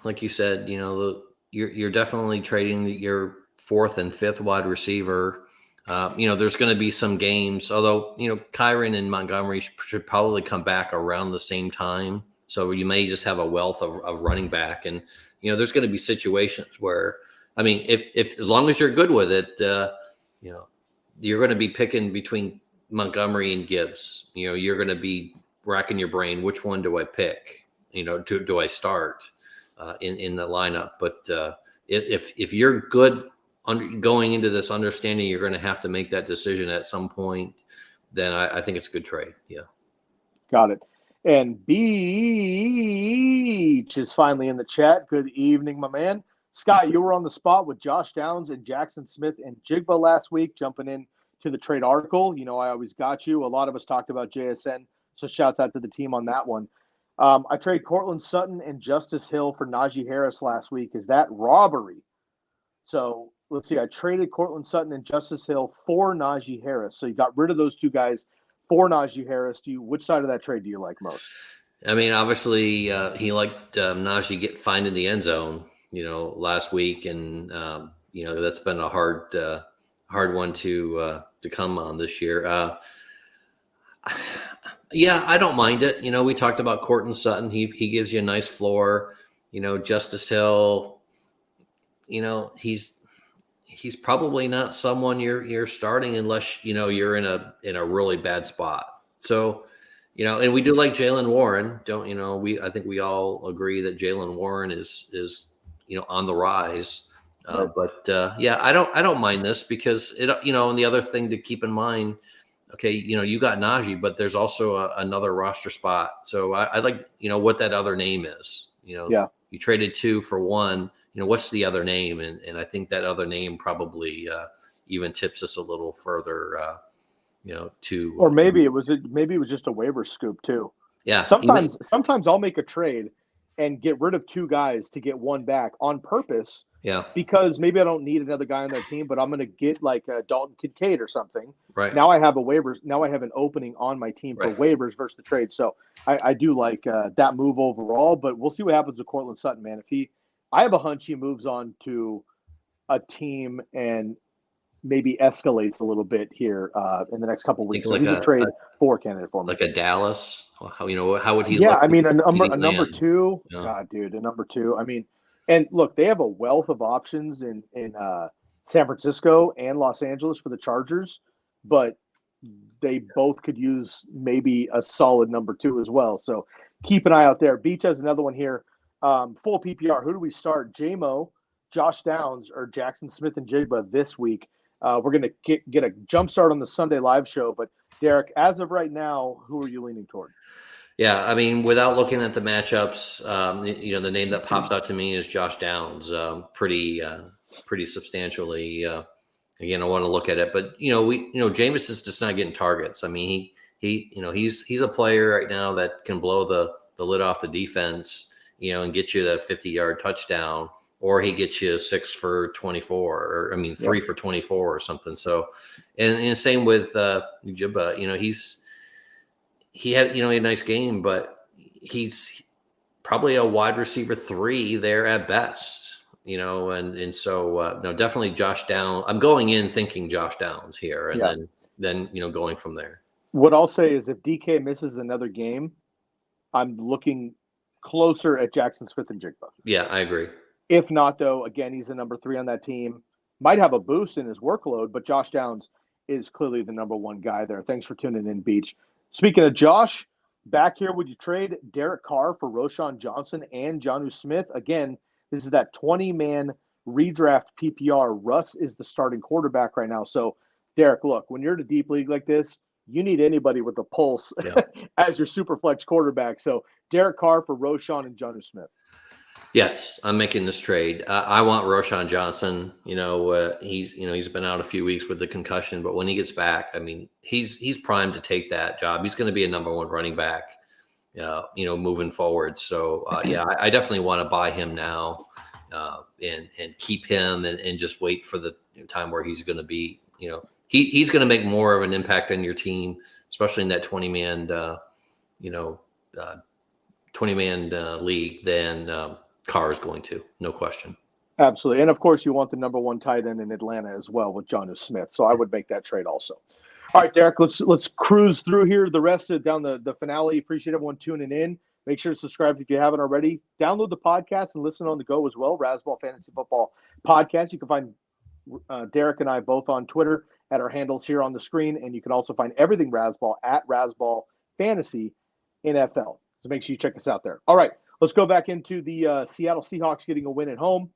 like you said, you're definitely trading your 4th and 5th wide receiver. There's going to be some games, although, Kyron and Montgomery should probably come back around the same time. So you may just have a wealth of running back. And, there's going to be situations where, if as long as you're good with it, you're going to be picking between Montgomery and Gibbs. You're going to be racking your brain. Which one do I pick? Do I start in the lineup? But if you're good going into this understanding, you're going to have to make that decision at some point, then I think it's a good trade. Yeah. Got it. And Beach is finally in the chat. Good evening, my man. Scott, you were on the spot with Josh Downs and Jackson Smith and Jigba last week, jumping in to the trade article. I always got you. A lot of us talked about JSN, so shouts out to the team on that one. I traded Cortland Sutton and Justice Hill for Najee Harris last week. Is that robbery? So let's see. I traded Cortland Sutton and Justice Hill for Najee Harris. So you got rid of those 2 guys for Najee Harris. Which side of that trade do you like most? I mean, obviously, he liked Najee finding the end zone, last week, and that's been a hard one to come on this year. Yeah, I don't mind it. We talked about Courtland Sutton. He gives you a nice floor. Justice Hill. He's probably not someone you're starting unless you're in a really bad spot. So, and we do like Jaylen Warren. I think we all agree that Jaylen Warren is on the rise. Right. But yeah, I don't mind this because and the other thing to keep in mind. Okay, you got Najee, but there's also another roster spot. So I like, what that other name is. Yeah. You traded 2 for 1. What's the other name? And I think that other name probably even tips us a little further, to. Or maybe it was just a waiver scoop too. Yeah. Sometimes I'll make a trade and get rid of 2 guys to get 1 back on purpose. Yeah. Because maybe I don't need another guy on that team, but I'm going to get like a Dalton Concade or something. Right. Now I have a waiver. Now I have an opening on my team for waivers versus the trade. So I do like that move overall, but we'll see what happens with Courtland Sutton, man. I have a hunch he moves on to a team and maybe escalates a little bit here in the next couple of weeks. So he's a trade for candidate for me. Like a Dallas. How would he? Yeah, look I mean a number 2. Yeah. God, dude, a number 2. I mean. And look, they have a wealth of options in San Francisco and Los Angeles for the Chargers, but they both could use maybe a solid number 2 as well. So keep an eye out there. Beach has another one here. Full PPR. Who do we start? J-Mo, Josh Downs, or Jackson Smith and Jigba this week? We're going to get a jump start on the Sunday live show. But Derek, as of right now, who are you leaning toward? Yeah, I mean, without looking at the matchups, the name that pops out to me is Josh Downs, pretty substantially. Again, I want to look at it, but Jameison's just not getting targets. I mean, he's a player right now that can blow the lid off the defense, and get you that 50-yard touchdown, or he gets you 6 for 24, or 3 for 24 or something. So, and same with Jibba, he had a nice game, but he's probably a wide receiver 3 there at best, and so no, definitely Josh Downs. I'm going in thinking Josh Downs here, and then going from there. What I'll say is if DK misses another game, I'm looking closer at Jackson Smith and Jigba. Yeah, I agree. If not, though, again, he's the number 3 on that team. Might have a boost in his workload, but Josh Downs is clearly the number 1 guy there. Thanks for tuning in, Beach. Speaking of Josh, back here, would you trade Derek Carr for Roschon Johnson and Jonnu Smith? Again, this is that 20-man redraft PPR. Russ is the starting quarterback right now. So, Derek, look, when you're in a deep league like this, you need anybody with a pulse as your super flex quarterback. So, Derek Carr for Roschon and Jonnu Smith. Yes, I'm making this trade. I want Roschon Johnson. He's been out a few weeks with the concussion, but when he gets back, I mean, he's primed to take that job. He's going to be a number 1 running back, moving forward. So yeah, I definitely want to buy him now, and keep him and just wait for the time where he's going to be. He's going to make more of an impact on your team, especially in that 20-man, 20-man league than. Carr is going to, no question. Absolutely. And of course, you want the number 1 tight end in Atlanta as well with Jonnu Smith. So I would make that trade also. All right, Derek, let's cruise through here the rest of down the finale. Appreciate everyone tuning in. Make sure to subscribe if you haven't already. Download the podcast and listen on the go as well. Razzball Fantasy Football Podcast. You can find Derek and I both on Twitter at our handles here on the screen. And you can also find everything Razzball at Razzball Fantasy NFL. So make sure you check us out there. All right. Let's go back into the Seattle Seahawks getting a win at home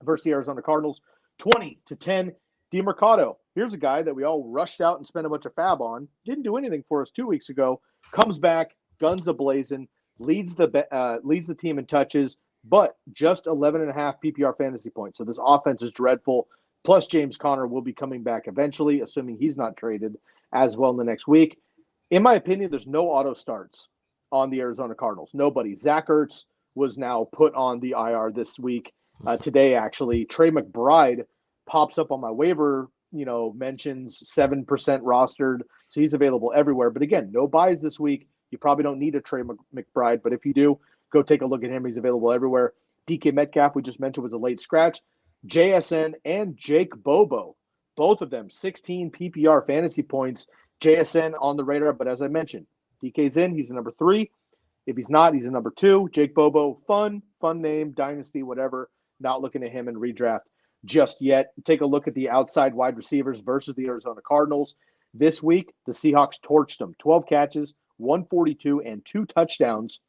versus the Arizona Cardinals, 20-10. DeMarcado, here's a guy that we all rushed out and spent a bunch of fab on. Didn't do anything for us 2 weeks ago. Comes back, guns a-blazing, leads the team in touches, but just 11.5 PPR fantasy points. So this offense is dreadful. Plus James Conner will be coming back eventually, assuming he's not traded as well in the next week. In my opinion, there's no auto starts on the Arizona Cardinals. Nobody. Zach Ertz was now put on the IR this week, today actually. Trey McBride pops up on my waiver, mentions 7% rostered, so he's available everywhere. But again, no buys this week. You probably don't need a Trey McBride, but if you do, go take a look at him. He's available everywhere. DK Metcalf, we just mentioned, was a late scratch. JSN and Jake Bobo, both of them, 16 PPR fantasy points. JSN on the radar, but as I mentioned, DK's in. He's a number 3. If he's not, he's a number 2. Jake Bobo, fun name, dynasty, whatever. Not looking at him in redraft just yet. Take a look at the outside wide receivers versus the Arizona Cardinals. This week, the Seahawks torched them. 12 catches, 142, and 2 touchdowns.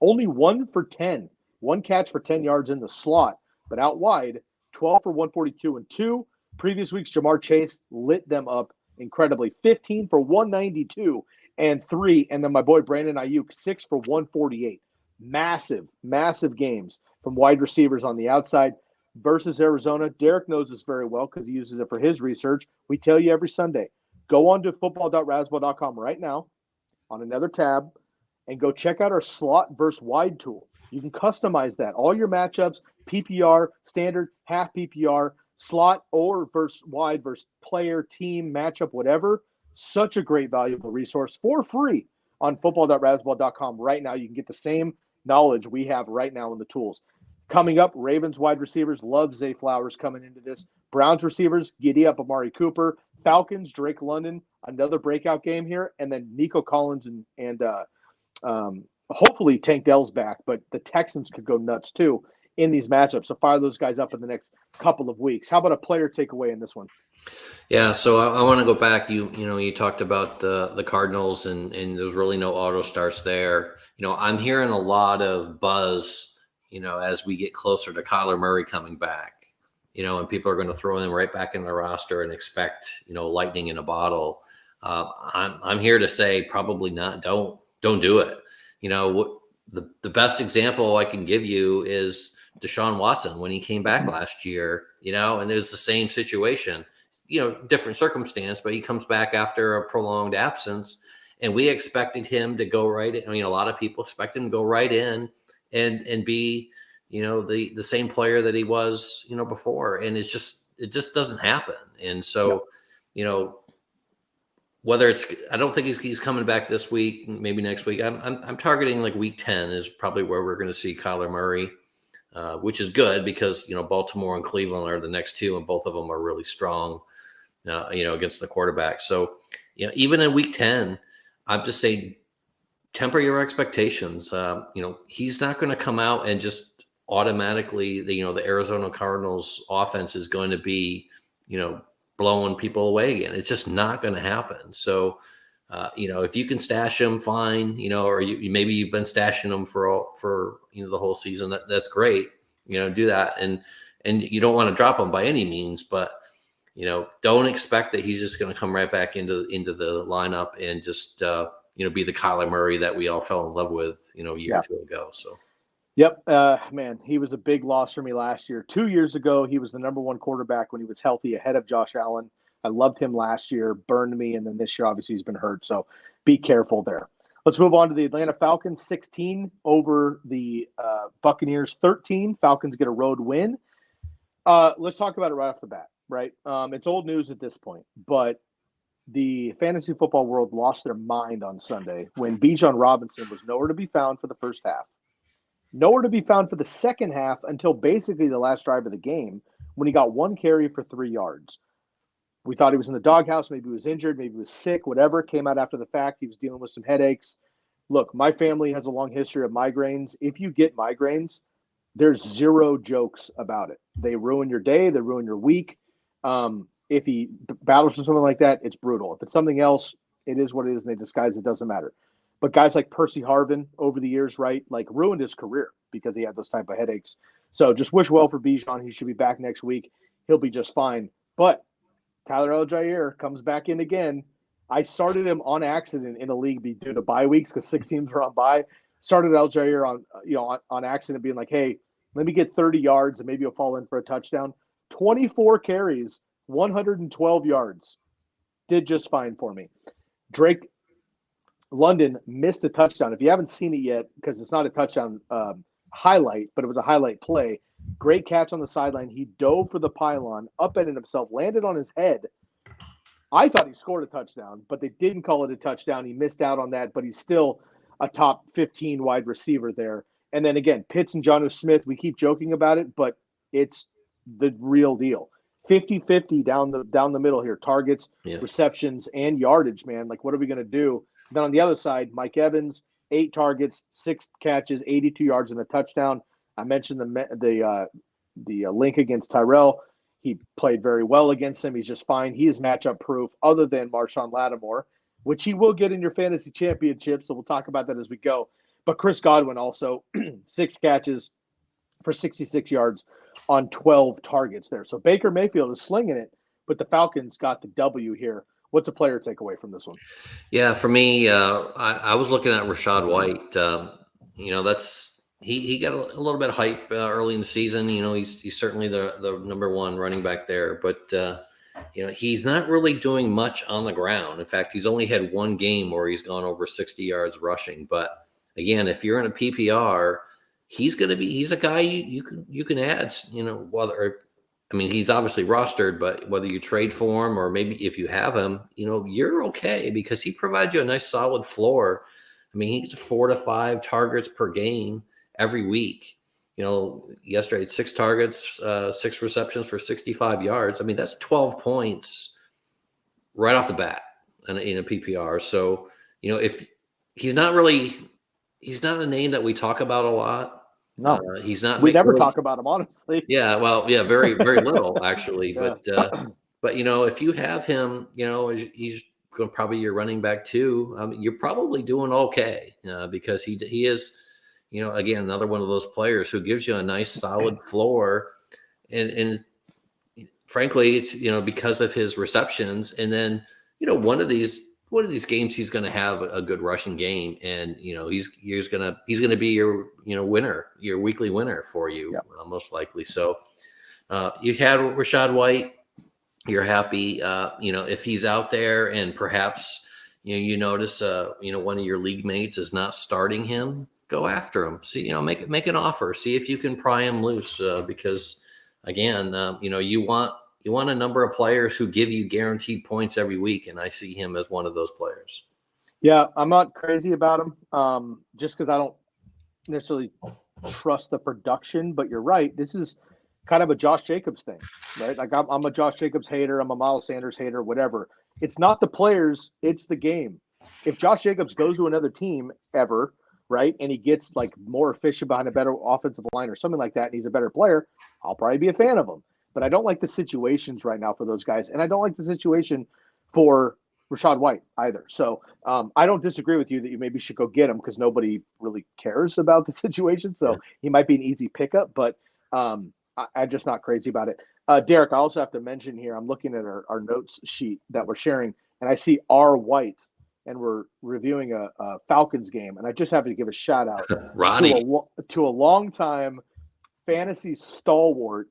Only 1 for 10. 1 catch for 10 yards in the slot, but out wide, 12 for 142 and 2. Previous week's Jamar Chase lit them up incredibly. 15 for 192 and 3. And then my boy Brandon Ayuk, 6 for 148. Massive games from wide receivers on the outside versus Arizona. Derek knows this very well because he uses it for his research. We tell you every Sunday, go on to football.razzball.com right now on another tab and go check out our slot versus wide tool. You can customize that. All your matchups, PPR, standard, half PPR, slot or versus wide versus player, team, matchup, whatever. Such a great, valuable resource for free on football.razzball.com right now. You can get the same knowledge we have right now in the tools. Coming up, Ravens wide receivers, love Zay Flowers coming into this. Browns receivers, giddy up Amari Cooper. Falcons, Drake London, another breakout game here. And then Nico Collins and hopefully Tank Dell's back, but the Texans could go nuts too in these matchups. So fire those guys up in the next couple of weeks. How about a player takeaway in this one? Yeah, so I want to go back. You talked about the Cardinals, and there's really no auto starts there. I'm hearing a lot of buzz, as we get closer to Kyler Murray coming back, and people are going to throw him right back in the roster and expect, lightning in a bottle. I'm here to say probably not. Don't do it. The best example I can give you is Deshaun Watson when he came back last year, and it was the same situation, different circumstance, but he comes back after a prolonged absence, and we expected him to go right in. A lot of people expect him to go right in and be, the same player that he was, before. And it just doesn't happen. And so, whether I don't think he's coming back this week, maybe next week. I'm targeting like week 10 is probably where we're going to see Kyler Murray, which is good because, Baltimore and Cleveland are the next 2, and both of them are really strong, against the quarterback. So, even in week 10, I'm just saying, temper your expectations. He's not going to come out and just automatically, the Arizona Cardinals offense is going to be, blowing people away again. It's just not going to happen. So, if you can stash him, fine, or maybe you've been stashing them for the whole season. That's great. Do that. And you don't want to drop him by any means, but, don't expect that he's just going to come right back into the lineup and just, be the Kyler Murray that we all fell in love with, a year or 2 ago. So. Yep. Man, he was a big loss for me last year. 2 years ago, he was the number 1 quarterback when he was healthy ahead of Josh Allen. I loved him last year, burned me. And then this year, obviously, he's been hurt. So be careful there. Let's move on to the Atlanta Falcons, 16 over the Buccaneers, 13. Falcons get a road win. Let's talk about it right off the bat, right? It's old news at this point, but the fantasy football world lost their mind on Sunday when Bijan Robinson was nowhere to be found for the first half. Nowhere to be found for the second half until basically the last drive of the game when he got 1 carry for 3 yards. We thought he was in the doghouse. Maybe he was injured. Maybe he was sick, whatever. Came out after the fact. He was dealing with some headaches. Look, my family has a long history of migraines. If you get migraines, there's zero jokes about it. They ruin your day. They ruin your week. If he battles with something like that, it's brutal. If it's something else, it is what it is, and they disguise it. Doesn't matter. But guys like Percy Harvin over the years, right, like ruined his career because he had those type of headaches. So just wish well for Bijan. He should be back next week. He'll be just fine. But Tyler Algier comes back in again. I started him on accident in a league due to bye weeks because 6 teams were on bye. Started Algier on accident, being like, hey, let me get 30 yards and maybe he'll fall in for a touchdown. 24 carries, 112 yards. Did just fine for me. Drake London missed a touchdown. If you haven't seen it yet, because it's not a touchdown highlight, but it was a highlight play. Great catch on the sideline. He dove for the pylon, upended himself, landed on his head I thought he scored a touchdown, but they didn't call it a touchdown. He missed out on that, but he's still a top 15 wide receiver there. And then again, Pitts and Jonnu Smith, we keep joking about it, but it's the real deal. 50-50 down the middle here. Targets, receptions, and yardage, man. Like, what are we going to do? Then on the other side, Mike Evans, 8 targets, 6 catches, 82 yards, and a touchdown. I mentioned the link against Tyrell. He played very well against him. He's just fine. He is matchup proof other than Marshawn Lattimore, which he will get in your fantasy championship. So we'll talk about that as we go. But Chris Godwin also 6 catches for 66 yards on 12 targets there. So Baker Mayfield is slinging it, but the Falcons got the W here. What's a player takeaway from this one? Yeah, for me, I was looking at Rachaad White. He got a little bit of hype early in the season. He's certainly the number one running back there, but he's not really doing much on the ground. In fact, he's only had one game where he's gone over 60 yards rushing. But again, if you're in a PPR, he's a guy you can add. He's obviously rostered, but whether you trade for him or maybe if you have him, you're okay because he provides you a nice solid floor. I mean, he's 4 to 5 targets per game every week. Yesterday 6 targets, 6 receptions for 65 yards. I mean, that's 12 points right off the bat in a PPR. So, if he's not a name that we talk about a lot. No, he's not. We never talk about him, honestly. Yeah, well, yeah, very, very little actually. Yeah. But if you have him, he's probably your running back too. You're probably doing okay because he is, again, another one of those players who gives you a nice solid floor, and frankly, it's because of his receptions, and then one of these games he's going to have a good rushing game, and he's going to be your winner, your weekly winner for you, most likely. So you had Rachaad White, you're happy. If he's out there and perhaps you notice one of your league mates is not starting him, go after him. See, make an offer. See if you can pry him loose because again, you want a number of players who give you guaranteed points every week, and I see him as one of those players. Yeah, I'm not crazy about him just because I don't necessarily trust the production, but you're right. This is kind of a Josh Jacobs thing, right? Like I'm a Josh Jacobs hater. I'm a Miles Sanders hater, whatever. It's not the players, it's the game. If Josh Jacobs goes to another team ever, right, and he gets like more efficient behind a better offensive line or something like that, and he's a better player, I'll probably be a fan of him. But I don't like the situations right now for those guys. And I don't like the situation for Rachaad White either. So I don't disagree with you that you maybe should go get him because nobody really cares about the situation. So he might be an easy pickup, but I'm just not crazy about it. Derek, I also have to mention here, I'm looking at our notes sheet that we're sharing, and I see R. White, and we're reviewing a Falcons game. And I just have to give a shout out to a long-time fantasy stalwart,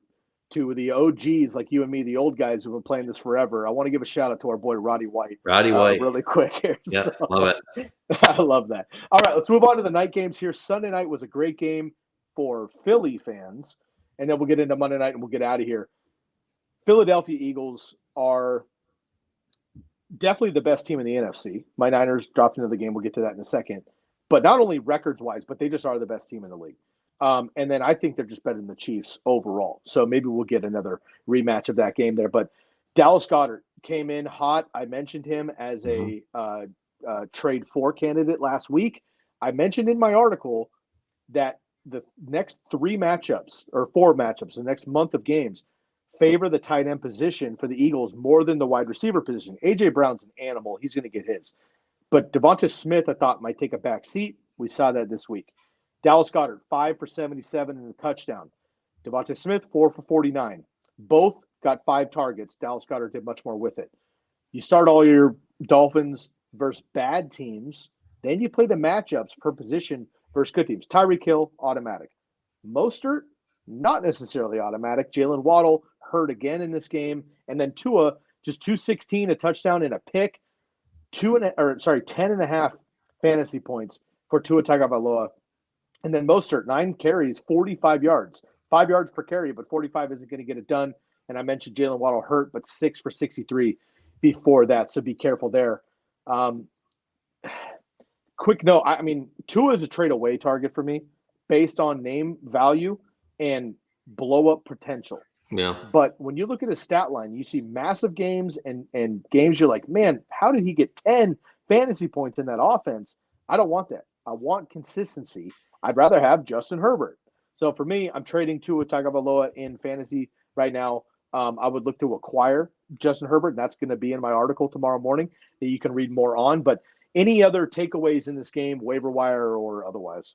to the OGs like you and me, the old guys who've been playing this forever. I want to give a shout out to our boy Roddy White. Really quick here. Yeah, love it. I love that. All right, let's move on to the night games here. Sunday night was a great game for Philly fans, and then we'll get into Monday night and we'll get out of here. Philadelphia Eagles are definitely the best team in the NFC. My Niners dropped into the game. We'll get to that in a second. But not only records-wise, but they just are the best team in the league. And then I think they're just better than the Chiefs overall. So maybe we'll get another rematch of that game there. But Dallas Goedert came in hot. I mentioned him as a trade for candidate last week. I mentioned in my article that the next 3 matchups or 4 matchups, the next month of games, favor the tight end position for the Eagles more than the wide receiver position. A.J. Brown's an animal. He's going to get his. But Devonta Smith, I thought, might take a back seat. We saw that this week. Dallas Goedert, 5 for 77 and a touchdown. Devonta Smith, 4 for 49. Both got 5 targets. Dallas Goedert did much more with it. You start all your Dolphins versus bad teams. Then you play the matchups per position versus good teams. Tyreek Hill, automatic. Mostert, not necessarily automatic. Jalen Waddle hurt again in this game. And then Tua, just 216, a touchdown and a pick. 10.5 fantasy points for Tua Tagovailoa. And then Mostert, 9 carries, 45 yards. 5 yards per carry, but 45 isn't going to get it done. And I mentioned Jalen Waddle hurt, but 6 for 63 before that, so be careful there. Quick note, I mean, Tua is a trade away target for me based on name value and blow up potential. Yeah. But when you look at his stat line, you see massive games and games you're like, man, how did he get 10 fantasy points in that offense? I don't want that. I want consistency. I'd rather have Justin Herbert. So for me, I'm trading Tua Tagovailoa in fantasy right now. I would look to acquire Justin Herbert, and that's going to be in my article tomorrow morning that you can read more on. But any other takeaways in this game, waiver wire or otherwise?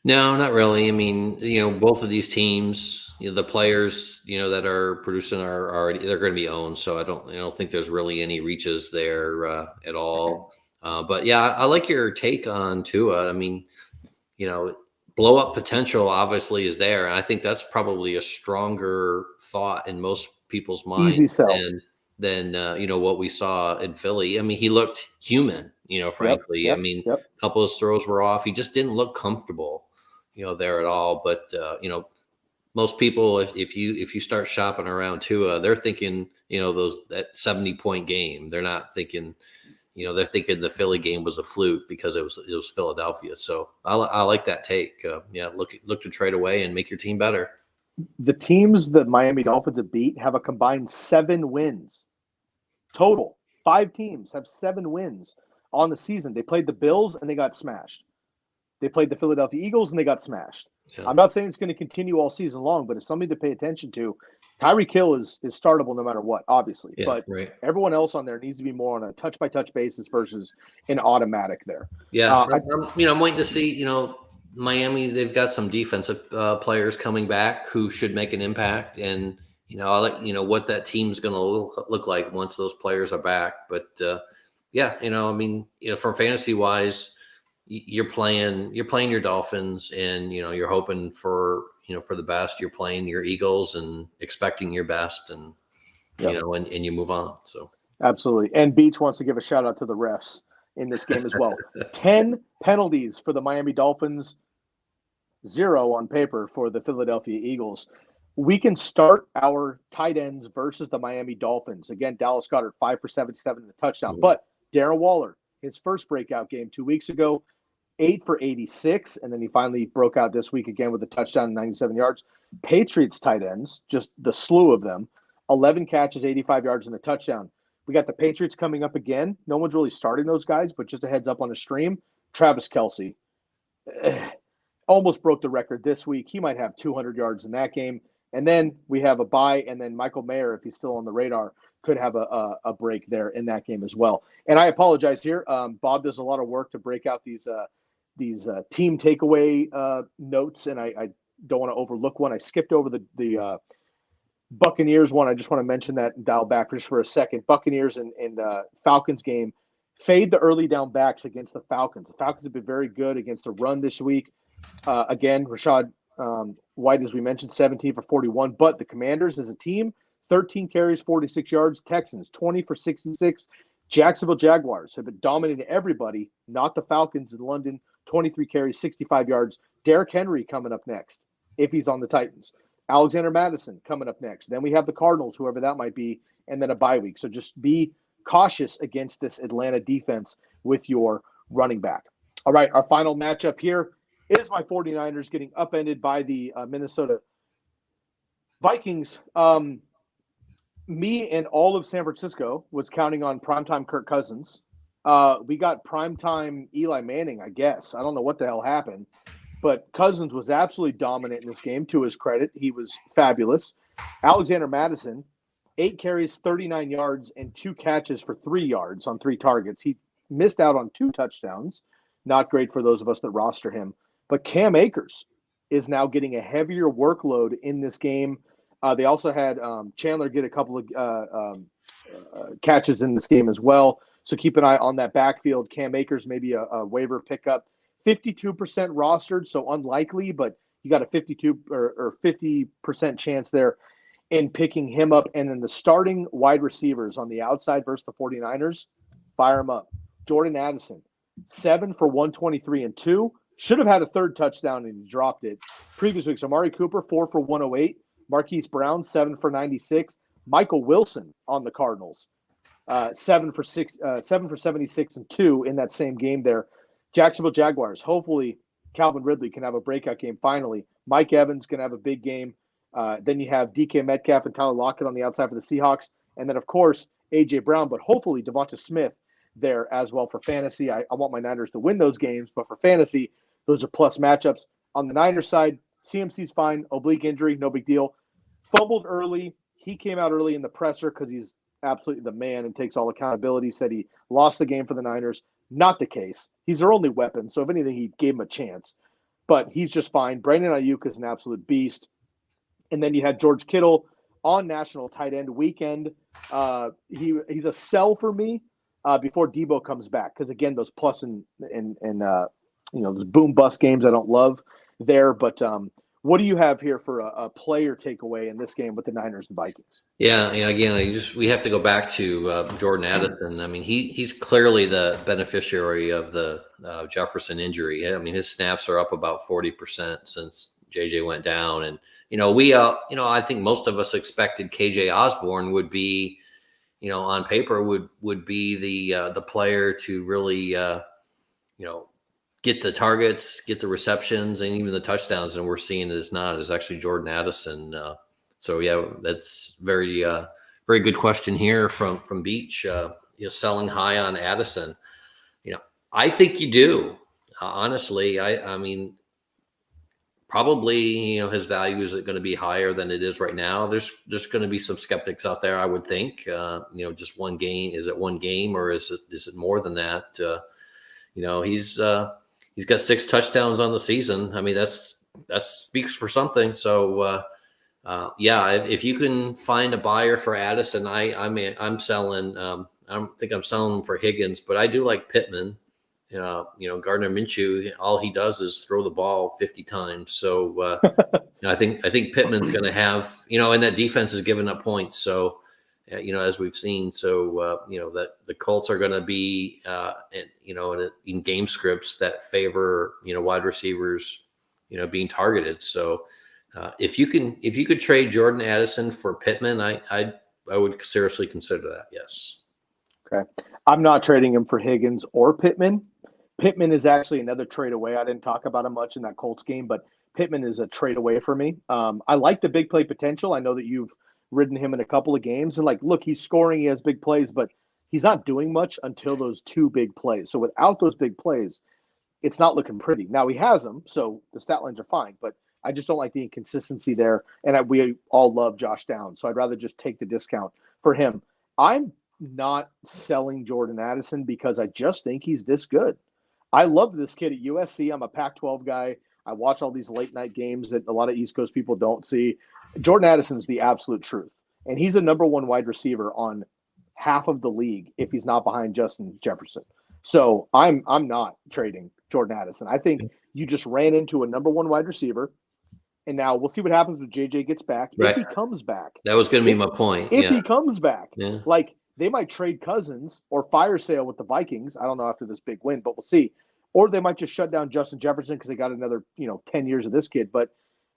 No, not really. I mean, both of these teams, the players, that are producing are already, they're going to be owned. So I don't think there's really any reaches there at all. But yeah, I like your take on Tua. I mean, blow up potential obviously is there. And I think that's probably a stronger thought in most people's minds than what we saw in Philly. I mean, he looked human, frankly. I mean, a couple of his throws were off. He just didn't look comfortable, there at all. But, most people, if you start shopping around Tua, they're thinking, that 70-point game. They're not thinking, they're thinking the Philly game was a fluke because it was Philadelphia. So I like that take. Look to trade away and make your team better. The teams that Miami Dolphins have beat have a combined 7 wins total. 5 teams have 7 wins on the season. They played the Bills and they got smashed. They played the Philadelphia Eagles and they got smashed. Yeah. I'm not saying it's going to continue all season long, but it's something to pay attention to. Tyreek Hill is startable no matter what, obviously. Yeah, but right. Everyone else on there needs to be more on a touch-by-touch basis versus an automatic there. Yeah, I'm waiting to see, Miami, they've got some defensive players coming back who should make an impact. And, I like, what that team's going to look like once those players are back. But, for fantasy-wise, you're playing your Dolphins and, you're hoping for the best. You're playing your Eagles and expecting your best and, and you move on. So absolutely. And Beach wants to give a shout out to the refs in this game as well. 10 penalties for the Miami Dolphins, 0 on paper for the Philadelphia Eagles. We can start our tight ends versus the Miami Dolphins. Again, Dallas Goedert, 5 for 77 in the touchdown. Mm-hmm. But Darren Waller, his first breakout game 2 weeks ago, 8 for 86, and then he finally broke out this week again with a touchdown and 97 yards. Patriots tight ends, just the slew of them, 11 catches, 85 yards, and a touchdown. We got the Patriots coming up again. No one's really starting those guys, but just a heads up on the stream, Travis Kelce almost broke the record this week. He might have 200 yards in that game. And then we have a bye, and then Michael Mayer, if he's still on the radar, could have a break there in that game as well. And I apologize here. Bob does a lot of work to break out these team takeaway notes, and I don't want to overlook one. I skipped over the Buccaneers one. I just want to mention that and dial back just for a second. Buccaneers and Falcons game. Fade the early down backs against the Falcons. The Falcons have been very good against the run this week. Again, Rashad White, as we mentioned, 17 for 41. But the Commanders as a team, 13 carries, 46 yards. Texans, 20 for 66. Jacksonville Jaguars have been dominating everybody, not the Falcons in London. 23 carries, 65 yards. Derrick Henry coming up next, if he's on the Titans. Alexander Madison coming up next. Then we have the Cardinals, whoever that might be, and then a bye week. So just be cautious against this Atlanta defense with your running back. All right, our final matchup here is my 49ers getting upended by the Minnesota Vikings. Me and all of San Francisco was counting on primetime Kirk Cousins. We got primetime Eli Manning, I guess. I don't know what the hell happened. But Cousins was absolutely dominant in this game. To his credit, he was fabulous. Alexander Madison, 8 carries, 39 yards, and 2 catches for 3 yards on 3 targets. He missed out on 2 touchdowns. Not great for those of us that roster him. But Cam Akers is now getting a heavier workload in this game. They also had Chandler get a couple of catches in this game as well. So keep an eye on that backfield. Cam Akers, maybe a waiver pickup. 52% rostered, so unlikely, but you got a 52 or 50% chance there in picking him up. And then the starting wide receivers on the outside versus the 49ers, fire them up. Jordan Addison, 7 for 123 and 2. Should have had a 3rd touchdown and he dropped it. Previous weeks, Amari Cooper, 4 for 108. Marquise Brown, 7 for 96. Michael Wilson on the Cardinals, 7 for 76 and 2 in that same game there. Jacksonville Jaguars. Hopefully, Calvin Ridley can have a breakout game finally. Mike Evans can have a big game. Then you have DK Metcalf and Tyler Lockett on the outside for the Seahawks. And then, of course, A.J. Brown, but hopefully Devonta Smith there as well for fantasy. I want my Niners to win those games, but for fantasy, those are plus matchups. On the Niners side, CMC's fine. Oblique injury, no big deal. Fumbled early. He came out early in the presser because he's absolutely the man and takes all accountability. Said he lost the game for the Niners. Not the case. He's their only weapon, so if anything, he gave him a chance. But he's just fine. Brandon Ayuk is an absolute beast. And then you had George Kittle on National Tight End Weekend. He's a sell for me before Debo comes back because, again, those plus and those boom bust games I don't love there. But what do you have here for a player takeaway in this game with the Niners and Vikings? Yeah, again, we have to go back to Jordan Addison. I mean, he's clearly the beneficiary of the Jefferson injury. I mean, his snaps are up about 40% since JJ went down, and I think most of us expected KJ Osborne would be, on paper would be the player to really get the targets, get the receptions, and even the touchdowns. And we're seeing it is not. It's actually Jordan Addison. So yeah, that's very good question here from Beach. Selling high on Addison. I think you do. Honestly, I mean, probably his value is going to be higher than it is right now. There's going to be some skeptics out there, I would think. Just one game. Is it one game or is it more than that? He's got 6 touchdowns on the season. I mean, that speaks for something. So, if you can find a buyer for Addison, I'm selling. I don't think I'm selling for Higgins, but I do like Pittman. Gardner Minshew, all he does is throw the ball 50 times. So I think Pittman's going to have, and that defense is giving up points. So, as we've seen, so, that the Colts are going to be, in game scripts that favor, wide receivers, being targeted. So if you could trade Jordan Addison for Pittman, I would seriously consider that. Yes. Okay. I'm not trading him for Higgins or Pittman. Pittman is actually another trade away. I didn't talk about him much in that Colts game, but Pittman is a trade away for me. I like the big play potential. I know that you've ridden him in a couple of games, and look, he's scoring, he has big plays, but he's not doing much until those 2 big plays. So without those big plays, it's not looking pretty. Now he has them, so the stat lines are fine, but I just don't like the inconsistency there. And we all love Josh Downs, so I'd rather just take the discount for him. I'm not selling Jordan Addison because I just think he's this good. I love this kid at USC. I'm a Pac-12 guy. I watch all these late night games that a lot of East Coast people don't see. Jordan Addison's the absolute truth. And he's a number 1 wide receiver on half of the league if he's not behind Justin Jefferson. So I'm not trading Jordan Addison. I think you just ran into a number 1 wide receiver. And now we'll see what happens when JJ gets back. Right. If he comes back. That was going to be my point. If he comes back. Yeah. Like, they might trade Cousins or fire sale with the Vikings. I don't know after this big win, but we'll see. Or they might just shut down Justin Jefferson because they got another, 10 years of this kid. But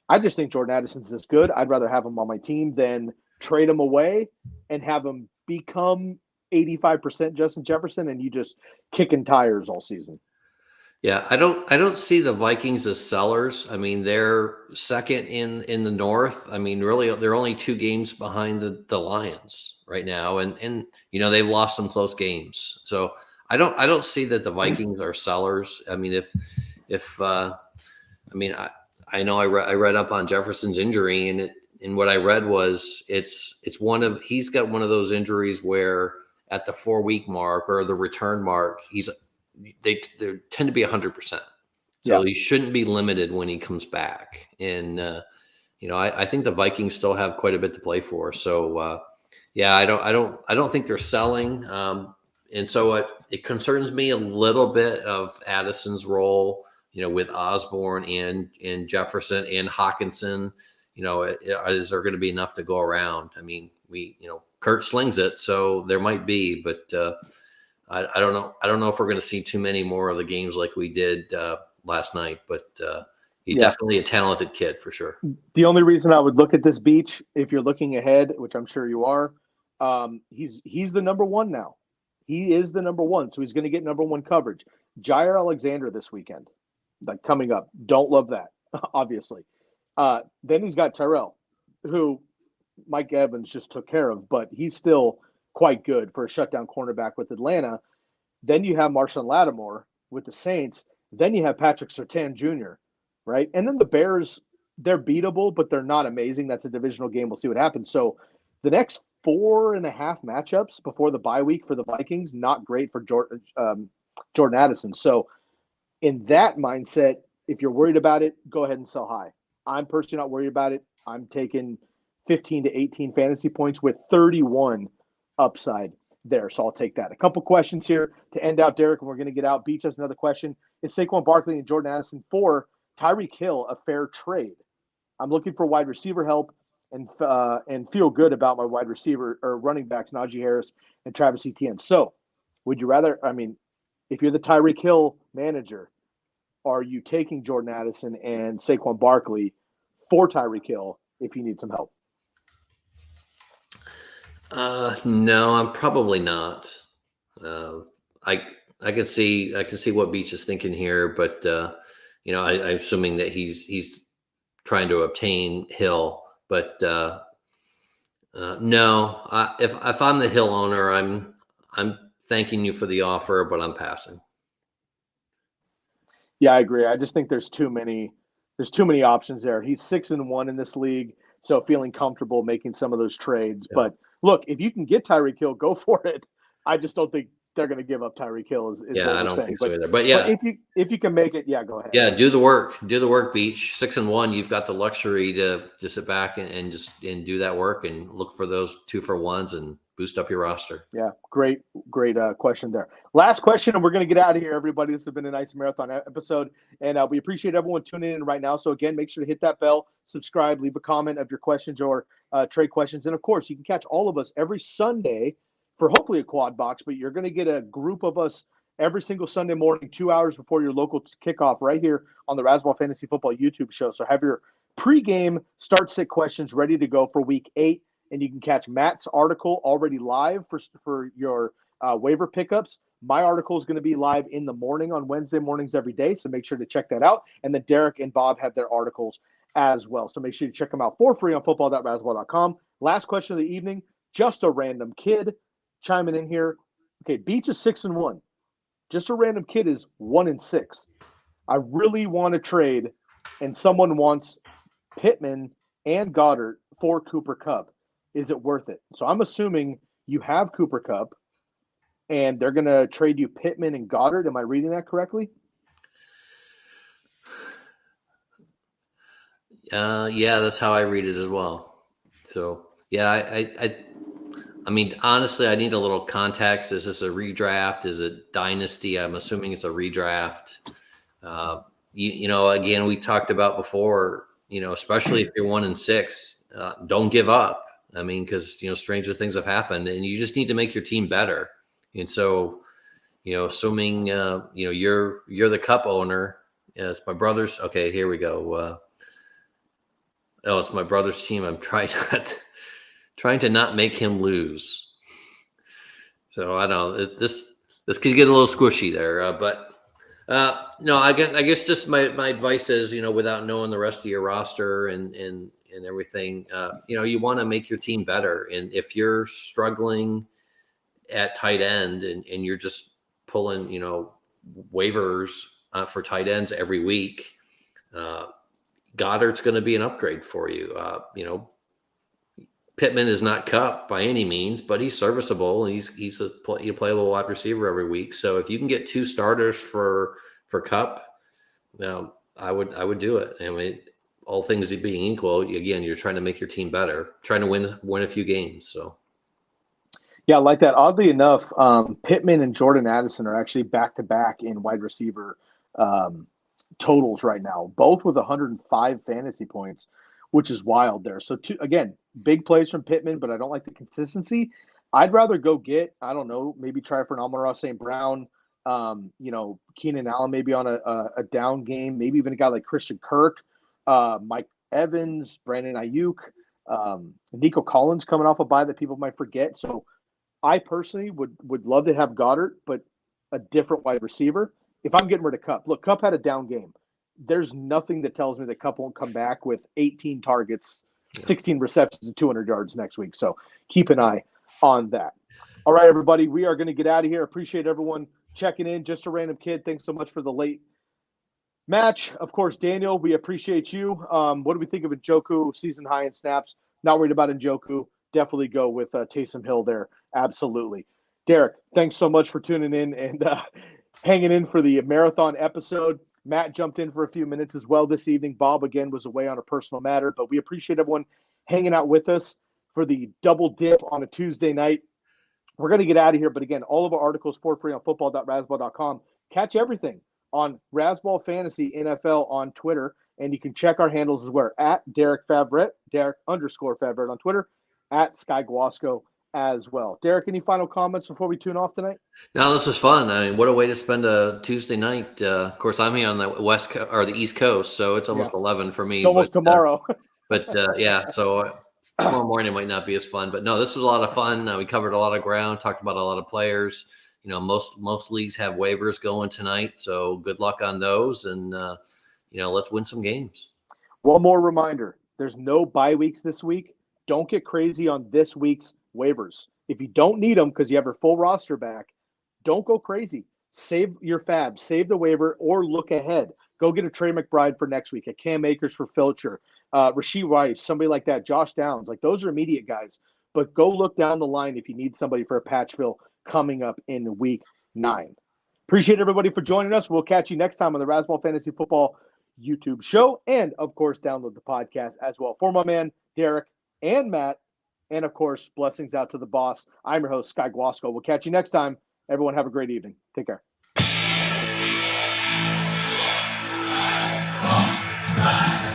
I just think Jordan Addison's this good. I'd rather have him on my team than trade him away and have him become 85% Justin Jefferson and you just kicking tires all season. Yeah, I don't see the Vikings as sellers. I mean, they're second in the North. I mean, really, they're only 2 games behind the Lions right now, and they've lost some close games. So I don't see that the Vikings are sellers. I mean, I know I read up on Jefferson's injury, and what I read was he's got one of those injuries where at the 4-week mark or the return mark, they tend to be 100%. So he shouldn't be limited when he comes back. And, I think the Vikings still have quite a bit to play for. So, I don't think they're selling. And so it concerns me a little bit of Addison's role, with Osborne and Jefferson and Hawkinson. Is there going to be enough to go around? I mean, Kurt slings it, so there might be, but, I don't know. I don't know if we're going to see too many more of the games like we did last night, but he's definitely a talented kid for sure. The only reason I would look at this Beach, if you're looking ahead, which I'm sure you are, He's the number one now. He is the number one, so he's going to get number one coverage. Jair Alexander this weekend, like coming up. Don't love that, obviously. Then he's got Tyrell, who Mike Evans just took care of, but he's still quite good for a shutdown cornerback with Atlanta. Then you have Marshawn Lattimore with the Saints. Then you have Patrick Surtain Jr., right? And then the Bears, they're beatable, but they're not amazing. That's a divisional game. We'll see what happens. So the next 4.5 matchups before the bye week for the Vikings, not great for Jordan Addison. So in that mindset, if you're worried about it, go ahead and sell high. I'm personally not worried about it. I'm taking 15 to 18 fantasy points with 31 upside there. So I'll take that. A couple questions here to end out, Derek, and we're going to get out. Beach has another question. Is Saquon Barkley and Jordan Addison for Tyreek Hill a fair trade? I'm looking for wide receiver help and feel good about my wide receiver or running backs, Najee Harris and Travis Etienne. So would you rather, if you're the Tyreek Hill manager, are you taking Jordan Addison and Saquon Barkley for Tyreek Hill if you need some help? No, I'm probably not. I can see what Beach is thinking here, but I'm assuming that he's trying to obtain Hill. But no, if I'm the Hill owner, I'm thanking you for the offer, but I'm passing. Yeah, I agree. I just think there's too many options there. He's 6-1 in this league, so feeling comfortable making some of those trades. Yeah. But look, if you can get Tyreek Hill, go for it. I just don't think they're going to give up Tyreek Hill. I don't think so either. But yeah, but if you can make it, yeah, go ahead. Yeah, do the work. Do the work, Beach. 6-1, you've got the luxury to sit back and do that work and look for those 2-for-1s and boost up your roster. Yeah, great question there. Last question, and we're going to get out of here, everybody. This has been a nice marathon episode, and we appreciate everyone tuning in right now. So again, make sure to hit that bell, subscribe, leave a comment of your questions or trade questions, and of course, you can catch all of us every Sunday for hopefully a quad box, but you're going to get a group of us every single Sunday morning, 2 hours before your local kickoff right here on the Razzball Fantasy Football YouTube show. So have your pregame start-sit questions ready to go for Week 8, and you can catch Matt's article already live for your waiver pickups. My article is going to be live in the morning on Wednesday mornings every day, so make sure to check that out. And then Derek and Bob have their articles as well, so make sure you check them out for free on football.razzball.com. Last question of the evening, just a random kid chiming in here. Okay, Beach is 6-1. Just a random kid is 1-6. I really want to trade, and someone wants Pittman and Goddard for Cooper Kupp. Is it worth it? So I'm assuming you have Cooper Kupp, and they're going to trade you Pittman and Goddard. Am I reading that correctly? Yeah, that's how I read it as well. So yeah, I mean, honestly, I need a little context. Is this a redraft? Is it dynasty? I'm assuming it's a redraft. Again, we talked about before, especially if you're 1-6, don't give up. I mean, because, stranger things have happened and you just need to make your team better. And so, assuming, you're the Cup owner. Yeah, it's my brother's. Okay, here we go. It's my brother's team. I'm trying to not make him lose. So I don't know. This could get a little squishy there, but no, I guess just my advice is, without knowing the rest of your roster and everything, you want to make your team better. And if you're struggling at tight end and you're just pulling, waivers for tight ends every week, Goddard's going to be an upgrade for you. Pittman is not Kupp by any means, but he's serviceable. He's a playable wide receiver every week. So if you can get 2 starters for Kupp, I would do it. I mean, all things being equal, again, you're trying to make your team better, trying to win a few games. So yeah, I like that. Oddly enough, Pittman and Jordan Addison are actually back-to-back in wide receiver totals right now, both with 105 fantasy points, which is wild there. So, again, big plays from Pittman, but I don't like the consistency. I'd rather go get, I don't know, maybe try for an Amon-Ra St. Brown, Keenan Allen maybe on a down game, maybe even a guy like Christian Kirk, Mike Evans, Brandon Ayuk, Nico Collins coming off a bye that people might forget. So I personally would love to have Goddard, but a different wide receiver. If I'm getting rid of Kupp, look, Kupp had a down game. There's nothing that tells me that Kupp won't come back with 18 targets, 16 receptions, and 200 yards next week. So keep an eye on that. All right, everybody, we are going to get out of here. Appreciate everyone checking in. Just a random kid. Thanks so much for the late match. Of course, Daniel, we appreciate you. What do we think of Njoku season high in snaps? Not worried about Njoku. Definitely go with Taysom Hill there. Absolutely. Derek, thanks so much for tuning in and hanging in for the marathon episode. Matt jumped in for a few minutes as well this evening. Bob, again, was away on a personal matter, but we appreciate everyone hanging out with us for the double dip on a Tuesday night. We're going to get out of here, but again, all of our articles for free on football.razzball.com. Catch everything on Razzball Fantasy NFL on Twitter, and you can check our handles as well at Derek Favret, Derek_Favret on Twitter, at Sky Guasco as well. Derek, any final comments before we tune off tonight? No, this was fun. I mean, what a way to spend a Tuesday night. Of course, I'm here on the the East Coast, so it's almost 11 for me. It's almost tomorrow. Yeah, so tomorrow morning might not be as fun. But no, this was a lot of fun. We covered a lot of ground, talked about a lot of players. You know, most leagues have waivers going tonight, so good luck on those, and let's win some games. One more reminder: there's no bye weeks this week. Don't get crazy on this week's waivers. If you don't need them because you have your full roster back, don't go crazy. Save your fab, save the waiver, or look ahead. Go get a Trey McBride for next week, a Cam Akers for Filcher, Rasheed Rice, somebody like that, Josh Downs. Like, those are immediate guys. But go look down the line if you need somebody for a patch fill coming up in week 9. Appreciate everybody for joining us. We'll catch you next time on the Razzball Fantasy Football YouTube show. And, of course, download the podcast as well. For my man, Derek and Matt, and, of course, blessings out to the boss. I'm your host, Sky Guasco. We'll catch you next time. Everyone have a great evening. Take care.